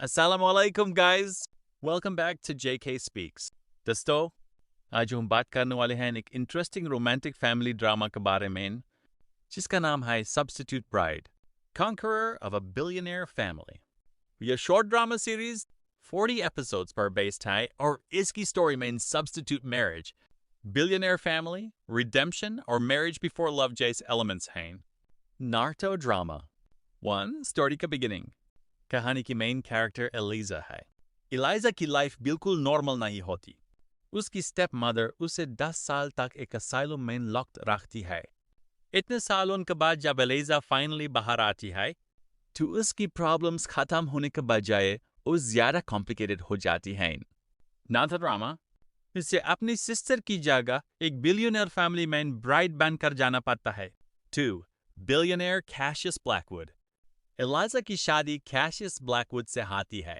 Assalamu alaikum guys. Welcome back to JK Speaks. दोस्तों आज हम बात करने वाले हैं एक इंटरेस्टिंग रोमांटिक फैमिली ड्रामा के बारे में जिसका नाम है Substitute Bride, Conqueror of a Billionaire Family. यह शॉर्ट ड्रामा सीरीज 40 एपिसोड्स पर बेस्ड है और इसकी स्टोरी में substitute marriage, billionaire family, redemption और मैरिज बिफोर लव जैसे एलिमेंट्स हैं. Naruto drama 1. स्टोरी का बिगिनिंग. कहानी की मेन कैरेक्टर एलिजा है. एलिजा की लाइफ बिल्कुल नॉर्मल नहीं होती. उसकी स्टेप मदर उसे 10 साल तक एक असाइलम में लॉक्ड रखती है. इतने सालों के बाद जब एलिजा फाइनली बाहर आती है तो उसकी प्रॉब्लम्स खत्म होने के बजाय वो ज्यादा कॉम्प्लिकेटेड हो जाती हैं. नारुतो ड्रामा इसे अपनी सिस्टर की जगह एक बिलियनियर फैमिली में ब्राइड बनकर जाना पड़ता है. 2. Billionaire Cassius Blackwood. एलिजा की शादी कैशियस ब्लैकवुड से होती है.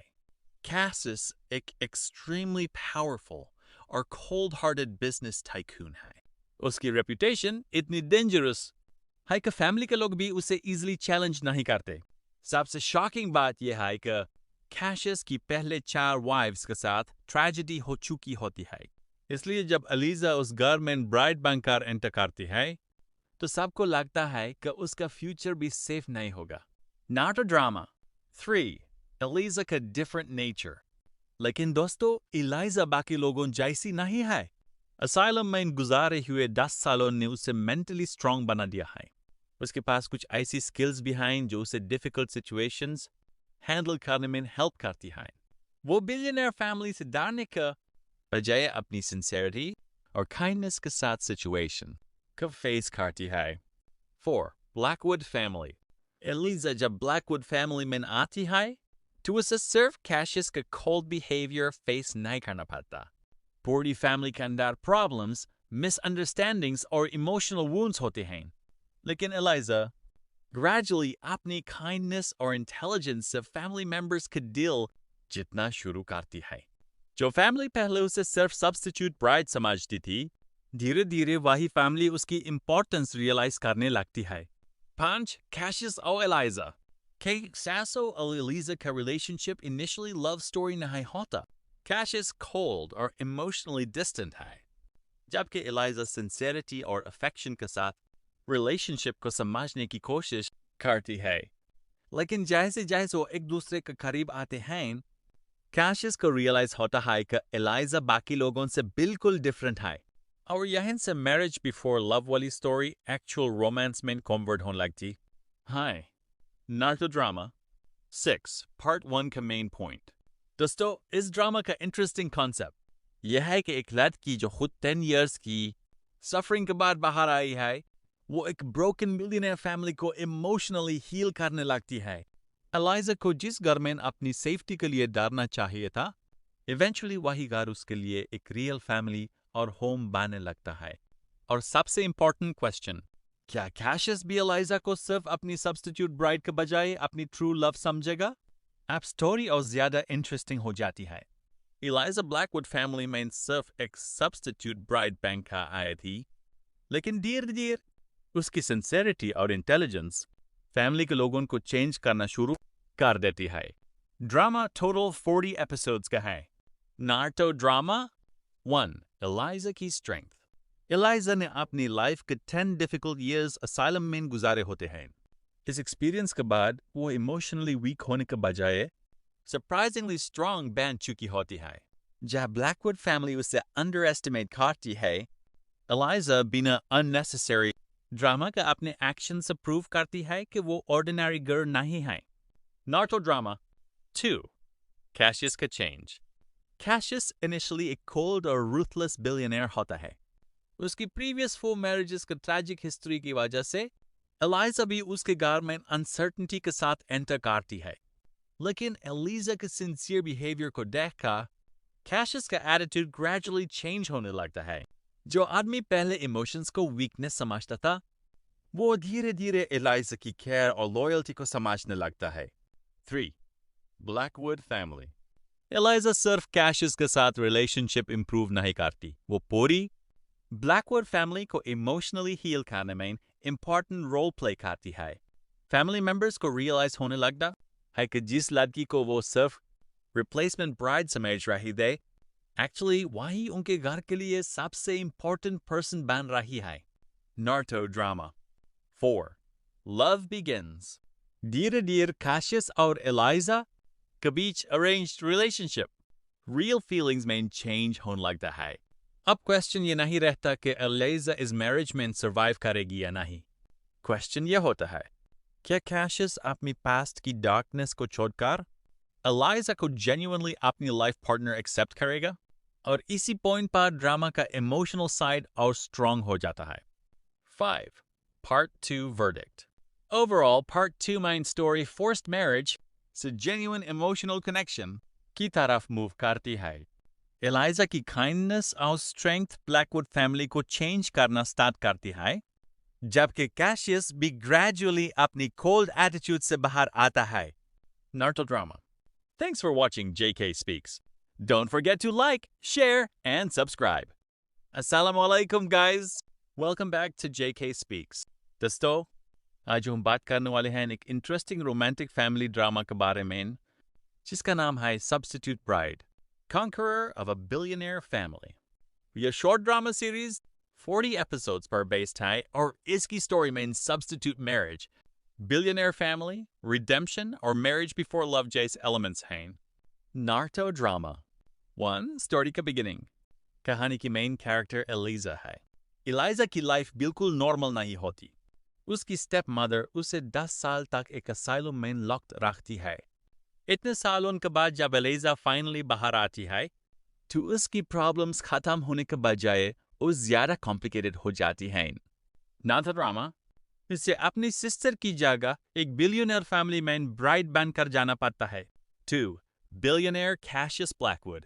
कैशियस एक एक्सट्रीमली पावरफुल और कोल्ड हार्टेड बिजनेस टाइकून है. उसकी रेपुटेशन इतनी डेंजरस है कि फैमिली के लोग भी उसे इजीली चैलेंज नहीं करते. सबसे शॉकिंग बात यह है कि कैशियस की पहले 4 वाइफ्स के साथ ट्रेजेडी हो चुकी होती है. इसलिए जब एलिजा उस घर में ब्राइड बनकर एंटर करती है तो सबको लगता है कि उसका फ्यूचर भी सेफ नहीं होगा. Naruto drama 3. एलिजा का डिफरेंट नेचर. लेकिन दोस्तों एलिजा बाकी लोगों जैसी नहीं है. असाइलम में गुजारे हुए 10 सालों ने उसे मेंटली स्ट्रांग बना दिया है. उसके पास कुछ ऐसी स्किल्स भी हैं जो उसे डिफिकल्ट सिचुएशंस हैंडल करने में हेल्प करती हैं. वो बिलियनियर फैमिली से डरने का बजाय अपनी सिंसेरिटी और काइंडनेस के साथ सिचुएशन को फेस करती है. 4. Blackwood family. एलिजा जब ब्लैकवुड फैमिली में आती है तो उसे सिर्फ कैशियस का कोल्ड बिहेवियर फेस नहीं करना पड़ता. पूरी फैमिली के अंदर प्रॉब्लम्स, मिसअंडरस्टैंडिंग्स और इमोशनल वुंड्स होते हैं. लेकिन एलिजा ग्रेजुअली अपनी काइंडनेस और इंटेलिजेंस से फैमिली मेंबर्स के दिल जीतना शुरू करती है. जो फैमिली पहले उसे सिर्फ सब्स्टिट्यूट ब्राइड समझती थी, धीरे धीरे वही फैमिली उसकी इम्पोर्टेंस रियलाइज करने लगती है. 5. कैशियस और एलिजा. कैशियस और एलिजा का रिलेशनशिप इनिशियली लव स्टोरी नहीं होता. कैशियस कोल्ड और इमोशनली डिस्टेंट है, जबकि एलिजा सिंसेरिटी और अफेक्शन के साथ रिलेशनशिप को समझने की कोशिश करती है. लेकिन जैसे जैसे वो एक दूसरे के करीब आते हैं, कैशियस को रियलाइज होता है कि एलिजा बाकी लोगों से बिल्कुल डिफरेंट है और यहीं से मैरिज बिफोर लव वाली स्टोरी एक्चुअल रोमांस में कन्वर्ट होने लगती है. Naruto drama 6. पार्ट 1 का मेन पॉइंट. दोस्तों इस ड्रामा का इंटरेस्टिंग कॉन्सेप्ट यह है कि एक लड़की जो खुद 10 इयर्स की सफरिंग के बाद बाहर आई है, वो एक ब्रोकन मिलियनेयर फैमिली को इमोशनली हील करने लगती है. एलिजा को जिस घर में अपनी सेफ्टी के लिए डरना चाहिए था, इवेंचुअली वही घर उसके लिए एक रियल फैमिली और होम बनने लगता है. और सबसे इम्पोर्टेंट क्वेश्चन, क्या कैशियस भी एलिजा को सिर्फ अपनी सब्स्टिट्यूट ब्राइड के बजाय अपनी ट्रू लव समझेगा? अब स्टोरी और ज्यादा इंटरेस्टिंग हो जाती है. एलिजा ब्लैकवुड फैमिली में सिर्फ एक सब्स्टिट्यूट ब्राइड बैंक का आई थी, लेकिन धीरे धीरे उसकी सिंसेरिटी और इंटेलिजेंस फैमिली के लोगों को चेंज करना शुरू कर देती है. ड्रामा टोटल 40 एपिसोड्स का है. Naruto drama 1. एलिजा की स्ट्रेंथ. एलिजा ने अपनी लाइफ के 10 डिफिकल्ट ईयर्स असाइलम में गुजारे होते हैं. इस एक्सपीरियंस के बाद वो इमोशनली वीक होने के बजाय सरप्राइजिंगली स्ट्रांग बन चुकी होती है. जब ब्लैकवुड फैमिली उसे अंडर एस्टिमेट करती है, एलिजा बिना अननेसेसरी ड्रामा का अपने एक्शन से प्रूव करती है कि वो ऑर्डिनरी गर्ल नहीं है. Naruto drama 2. कैशियस का चेंज. कैशियस इनिशियली एक कोल्ड और रूथलेस बिलियनियर होता है. उसकी प्रीवियस 4 मैरिजेस का ट्रैजिक हिस्ट्री की वजह से एलिजा भी उसके घर में अनसर्टेनिटी के साथ एंटर करती है. लेकिन एलिजा के सिंसियर बिहेवियर को देखकर कैशियस का एटीट्यूड ग्रेजुअली चेंज होने लगता है. जो आदमी पहले इमोशंस को वीकनेस समझता था, वो धीरे धीरे एलिजा की केयर और लॉयल्टी को समझने लगता है. 3. Blackwood family. एलिजा सिर्फ कैशियस के साथ रिलेशनशिप इंप्रूव नहीं करती, वो पूरी ब्लैकवुड फैमिली को इमोशनली हील करने में इंपॉर्टेंट रोल प्ले करती है. फैमिली मेंबर्स को रियलाइज होने लगता है कि जिस लड़की को वो सिर्फ रिप्लेसमेंट ब्राइड समझ रही थे, एक्चुअली वही उनके घर के लिए सबसे इम्पोर्टेंट पर्सन बन रही है। नार्टो ड्रामा 4. Love begins. धीरे धीरे कैशियस और एलाइजा के बीच अरेंज्ड रिलेशनशिप, रियल फीलिंग्स में चेंज होने लगता है। अब क्वेश्चन ये नहीं रहता कि एलाइजा इस मैरिज में सरवाइव करेगी या नहीं। क्वेश्चन ये होता है, क्या कैशियस अपनी पास्ट की डार्कनेस को छोड़कर एलाइजा को जेन्युइनली अपनी लाइफ पार्टनर एक्सेप्ट करेगा? और इसी पॉइंट पर ड्रामा का इमोशनल साइड और स्ट्रॉन्ग हो जाता है। 5. Part 2 Verdict. Overall, Part 2 main story forced marriage से genuine emotional connection की तरफ मूव करती है। एलाइजा की काइंडनेस और स्ट्रेंथ ब्लैकवुड फैमिली को चेंज करना स्टार्ट करती है, जबकि कैशियस भी ग्रेजुअली अपनी कोल्ड एटीट्यूड से बाहर आता है। Naruto drama. Thanks for watching JK Speaks. Don't forget to like, share, and subscribe. Assalamu alaikum, guys. Welcome back to JK Speaks. दोस्तों, आज हम बात करने वाले हैं एक इंटरेस्टिंग रोमांटिक फैमिली ड्रामा के बारे में, जिसका नाम है Substitute Bride, Conqueror of a Billionaire Family. यह शॉर्ट ड्रामा सीरीज 40 एपिसोड्स पर बेस्ड है और इसकी स्टोरी में substitute marriage, billionaire family, redemption और मैरिज बिफोर लव जैसे एलिमेंट्स हैं। नार्टो ड्रामा 1. स्टोरी का बिगिनिंग। कहानी की मेन कैरेक्टर एलिजा है। एलिजा की लाइफ बिल्कुल नॉर्मल नहीं होती। उसकी स्टेप मदर उसे 10 साल तक एक असाइलम में लॉक्ड रखती है। इतने सालों के बाद जब एलिजा फाइनली बाहर आती है, तो उसकी प्रॉब्लम्स खत्म होने के बजाय वो ज्यादा कॉम्प्लिकेटेड हो जाती हैं। नार्टो ड्रामा इसे अपनी सिस्टर की जगह एक बिलियनियर फैमिली में ब्राइड बनकर जाना पड़ता है। 2. Billionaire Cassius Blackwood.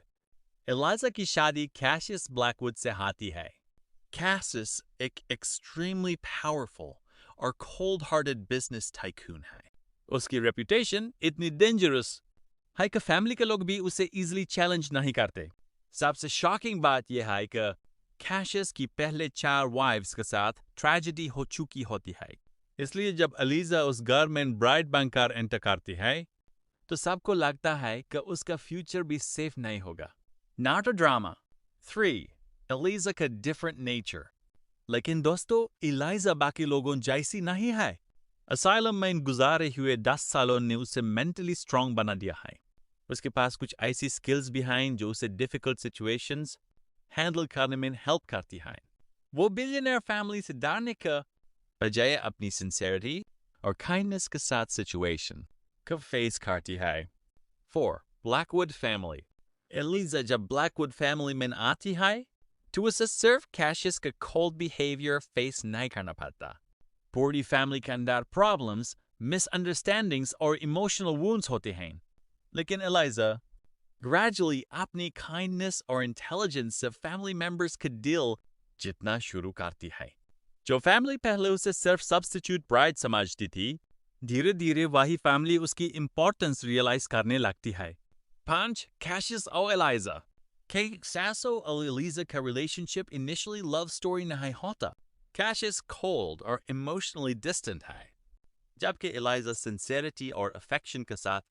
एलिजा की शादी कैशियस ब्लैकवुड से होती है। कैशियस एक एक्सट्रीमली पावरफुल और कोल्ड हार्टेड बिजनेस टाइकून है। उसकी रेपुटेशन इतनी डेंजरस है कि फैमिली के लोग भी उसे इजीली चैलेंज नहीं करते। सबसे शॉकिंग बात यह है कि कैशियस की पहले 4 वाइफ्स के साथ ट्रेजेडी हो चुकी होती है। इसलिए जब एलिजा उस घर में ब्राइड बनकर एंटर करती है, तो सबको लगता है कि उसका फ्यूचर भी सेफ नहीं होगा। नार्टो ड्रामा 3. एलिजा का डिफरेंट नेचर। लेकिन दोस्तों, एलिजा बाकी लोगों जैसी नहीं है। असाइलम में गुजारे हुए 10 सालों ने उसे मेंटली स्ट्रांग बना दिया है। उसके पास कुछ ऐसी स्किल्स भी हैं जो उसे डिफिकल्ट सिचुएशंस हैंडल करने में हेल्प करती हैं। वो बिलियनियर फैमिली से डरने का बजाय अपनी सिंसेरिटी और काइंडनेस के साथ सिचुएशन को फेस करती है। 4. Blackwood family. एलिजा जब ब्लैकवुड फैमिली में आती है, तो उसे सिर्फ कैशियस का कोल्ड बिहेवियर फेस नहीं करना पड़ता। पूरी फैमिली के अंदर प्रॉब्लम्स, मिसअंडरस्टैंडिंग्स और इमोशनल वुंड्स होते हैं। लेकिन एलिजा ग्रेजुअली अपनी काइंडनेस और इंटेलिजेंस से फैमिली मेंबर्स के दिल जीतना शुरू करती है। जो फैमिली पहले उसे सिर्फ सब्स्टिट्यूट ब्राइड समझती थी, धीरे धीरे वही फैमिली उसकी इंपॉर्टेंस रियलाइज करने लगती है। 5. कैशियस और एलिजा। कैशियस और एलिजा का रिलेशनशिप इनिशियली लव स्टोरी नहीं होता। कैशियस कोल्ड और इमोशनली डिस्टेंट है, जबकि एलिजा सिंसेरिटी और अफेक्शन के साथ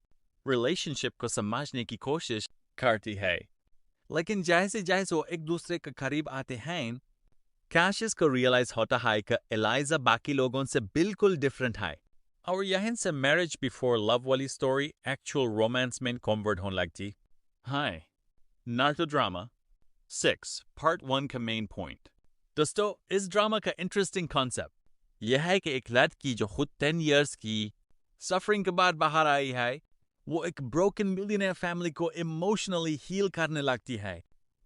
रिलेशनशिप को समझने की कोशिश करती है। लेकिन जैसे जैसे वो एक दूसरे के करीब आते हैं, कैशियस को रियलाइज होता है कि एलिजा बाकी लोगों से बिल्कुल डिफरेंट है, और यहीं से मैरिज बिफोर लव वाली स्टोरी एक्चुअल रोमांस में कन्वर्ट होने लगती है। नार्टो ड्रामा 6. पार्ट 1 का मेन पॉइंट। दोस्तों, इस ड्रामा का इंटरेस्टिंग कॉन्सेप्ट यह है कि एक लड़की जो खुद 10 इयर्स की सफरिंग के बाद बाहर आई है, वो एक ब्रोकन मिलियनेयर फैमिली को इमोशनली हील करने लगती है।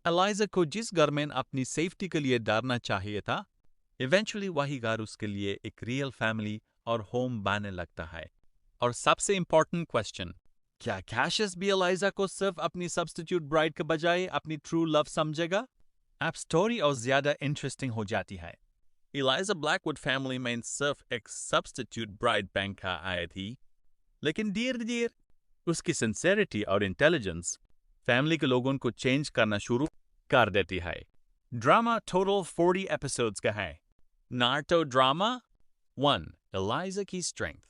एलिजा को जिस घर में अपनी सेफ्टी के लिए डरना चाहिए था, इवेंचुअली वही घर उसके लिए एक रियल फैमिली और होम बनने लगता है। और सबसे इंपॉर्टेंट क्वेश्चन, क्या कैशियस भी एलिजा को सिर्फ अपनी सब्स्टिट्यूट ब्राइड के बजाय अपनी ट्रू लव समझेगा? अब स्टोरी और ज्यादा इंटरेस्टिंग हो जाती है। एलिजा ब्लैकवुड फैमिली में सिर्फ एक सब्स्टिट्यूट ब्राइड बैंक का आई थी, लेकिन धीरे धीरे उसकी सिंसेरिटी और इंटेलिजेंस फैमिली के लोगों को चेंज करना शुरू कर देती है। ड्रामा टोटल 40 एपिसोड्स का है। नार्टो ड्रामा 1. एलिजा की स्ट्रेंथ।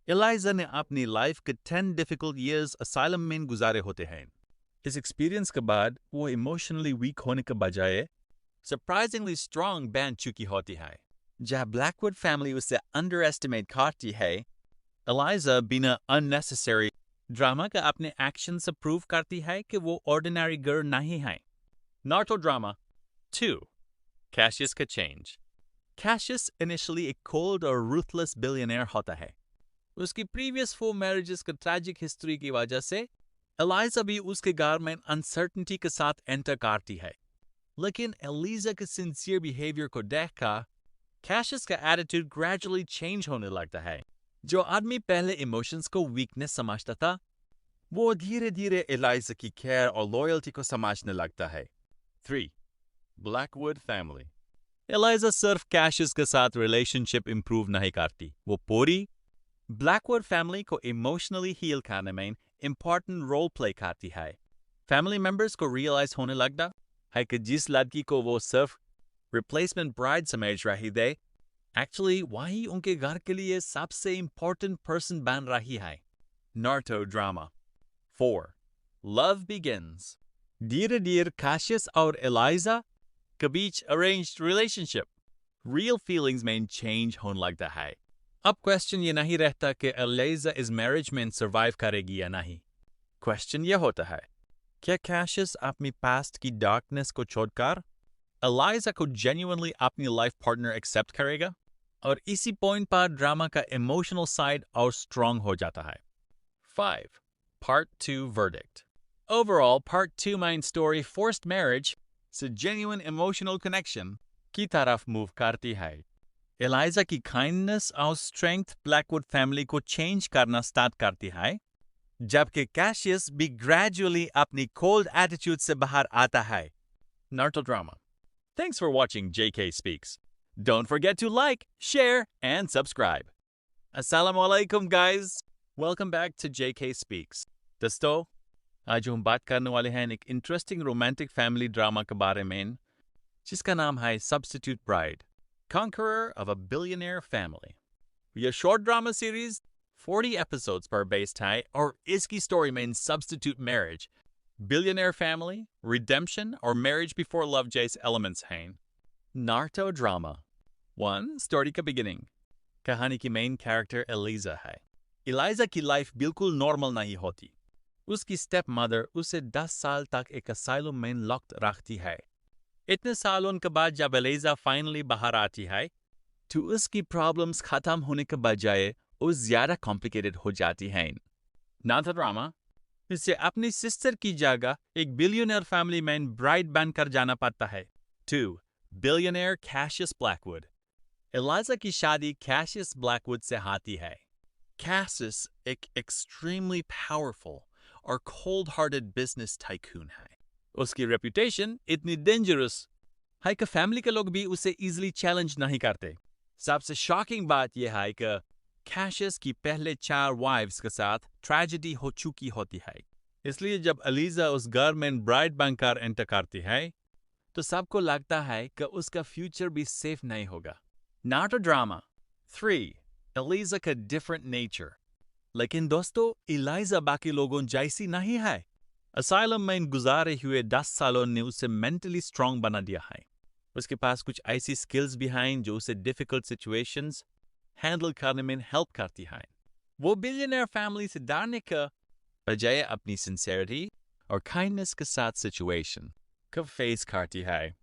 एलाइजा ने अपनी लाइफ के 10 डिफिकल्ट ईयर्स असाइलम में गुजारे होते हैं। इस एक्सपीरियंस के बाद वो इमोशनली वीक होने के बजाय सरप्राइजिंगली स्ट्रांग बन चुकी होती है। जहाँ ब्लैकवुड फैमिली उसे अंडर एस्टिमेट करती है, एलाइजा बिना अननेसेसरी ड्रामा का अपने एक्शन से प्रूव करती है कि वो ऑर्डिनरी गर्ल नहीं है। नार्टो ड्रामा 2. कैशियस का चेंज। कैशियस इनिशियली एक कोल्ड और रूथलेस बिलियनियर होता है। उसकी प्रीवियस 4 मैरिजेस का ट्रैजिक हिस्ट्री की वजह से एलाइजा भी उसके घर में अनसर्टनिटी के साथ एंटर करती है। लेकिन एलिजा के सिंसियर बिहेवियर को देखकर कैशियस का एटीट्यूड ग्रेजुअली चेंज होने लगता है। जो आदमी पहले इमोशंस को वीकनेस समझता था, वो धीरे धीरे एलाइजा की केयर और लॉयल्टी को समझने लगता है। 3. Blackwood family. एलाइजा सिर्फ कैशियस के साथ रिलेशनशिप इंप्रूव नहीं करती, वो पूरी ब्लैकवुड फैमिली को इमोशनली हील करने में इंपॉर्टेंट रोल प्ले करती है। फैमिली मेंबर्स को रियलाइज होने लगता है कि जिस लड़की को वो सिर्फ रिप्लेसमेंट ब्राइड समझ रही थी, एक्चुअली वही उनके घर के लिए सबसे इंपॉर्टेंट पर्सन बन रही है। नार्टो ड्रामा 4. Love begins. धीरे धीरे कैशियस और एलाइजा के बीच अरेंज्ड रिलेशनशिप रियल फीलिंग्स में चेंज होने लगता है। अब क्वेश्चन ये नहीं रहता कि एलाइजा इस मैरिज में सर्वाइव करेगी या नहीं। क्वेश्चन ये होता है, क्या कैशियस अपनी पास्ट की डार्कनेस को छोड़कर एलाइजा को जेन्युइनली अपनी लाइफ पार्टनर एक्सेप्ट करेगा? और इसी पॉइंट पर ड्रामा का इमोशनल साइड और स्ट्रांग हो जाता है। 5. Part 2 Verdict. Overall, Part 2 main story forced marriage से genuine emotional connection की तरफ मूव करती है। एलाइजा की काइंडनेस और स्ट्रेंथ ब्लैकवुड फैमिली को चेंज करना स्टार्ट करती है, जबकि कैशियस भी ग्रेजुअली अपनी कोल्ड एटीट्यूड से बाहर आता है। नार्टो drama. Thanks for watching JK Speaks. Don't forget to like, share, and subscribe. Assalamu alaikum, guys. Welcome back to JK Speaks. दोस्तों, आज हम बात करने वाले हैं एक इंटरेस्टिंग रोमांटिक फैमिली ड्रामा के बारे में, जिसका नाम है Substitute Bride, Conqueror of a Billionaire Family. यह शॉर्ट ड्रामा सीरीज 40 एपिसोड्स पर बेस्ड है और इसकी स्टोरी में substitute marriage, billionaire family, redemption और मैरिज बिफोर लव जैसे एलिमेंट्स हैं। नार्टो ड्रामा 1. स्टोरी का बिगिनिंग। कहानी की मेन कैरेक्टर एलिजा है। एलिजा की लाइफ बिल्कुल नॉर्मल नहीं होती। उसकी स्टेप मदर उसे 10 साल तक एक असाइलम में लॉक्ड रखती है। इतने सालों के बाद जब एलिजा फाइनली बाहर आती है, तो उसकी प्रॉब्लम्स खत्म होने के बजाय वो ज्यादा कॉम्प्लिकेटेड हो जाती हैं। नार्टो ड्रामा। इसे अपनी सिस्टर की जगह एक बिलियनियर फैमिली में ब्राइड बनकर जाना पड़ता है। 2. Billionaire Cassius Blackwood. एलिजा की शादी कैशियस ब्लैकवुड से होती है। कैशियस एक एक्सट्रीमली पावरफुल और कोल्ड हार्टेड बिजनेस टाइकून है। उसकी रेपुटेशन इतनी डेंजरस है कि फैमिली के लोग भी उसे इजीली चैलेंज नहीं करते। सबसे शॉकिंग बात यह है कि कैशियस की पहले 4 वाइफ्स के साथ ट्रेजेडी हो चुकी होती है। इसलिए जब एलिजा उस घर में ब्राइड बनकर एंटर करती है, तो सबको लगता है कि उसका फ्यूचर भी सेफ नहीं होगा। नार्टो ड्रामा 3. एलिजा का डिफरेंट नेचर। लेकिन दोस्तों, एलिजा बाकी लोगों जैसी नहीं है। असाइलम में गुजारे हुए 10 सालों ने उसे मेंटली स्ट्रांग बना दिया है। उसके पास कुछ ऐसी स्किल्स भी हैं जो उसे डिफिकल्ट सिचुएशंस हैंडल करने में हेल्प करती है। वो बिलियनियर फैमिली से डरने का बजाय अपनी सिंसेरिटी और काइंडनेस के साथ सिचुएशन को फेस करती है।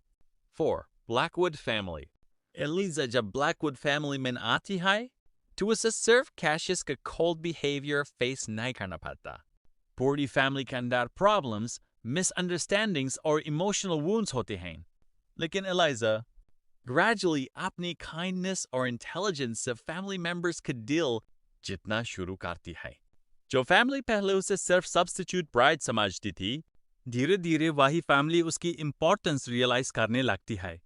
4. Blackwood family. एलिजा जब ब्लैकवुड फैमिली में आती है, तो उसे सिर्फ कैशियस का कोल्ड बिहेवियर फेस नहीं करना पड़ता। पूरी फैमिली के अंदर प्रॉब्लम्स, मिसअंडरस्टैंडिंग्स और इमोशनल वुंड्स होते हैं। लेकिन एलिजा ग्रेजुअली अपनी काइंडनेस और इंटेलिजेंस से फैमिली मेंबर्स का दिल जीतना शुरू करती है। जो फैमिली पहले उसे सिर्फ सब्स्टिट्यूट ब्राइड समझती थी, धीरे धीरे वही फैमिली उसकी इंपॉर्टेंस रियलाइज करने लगती है।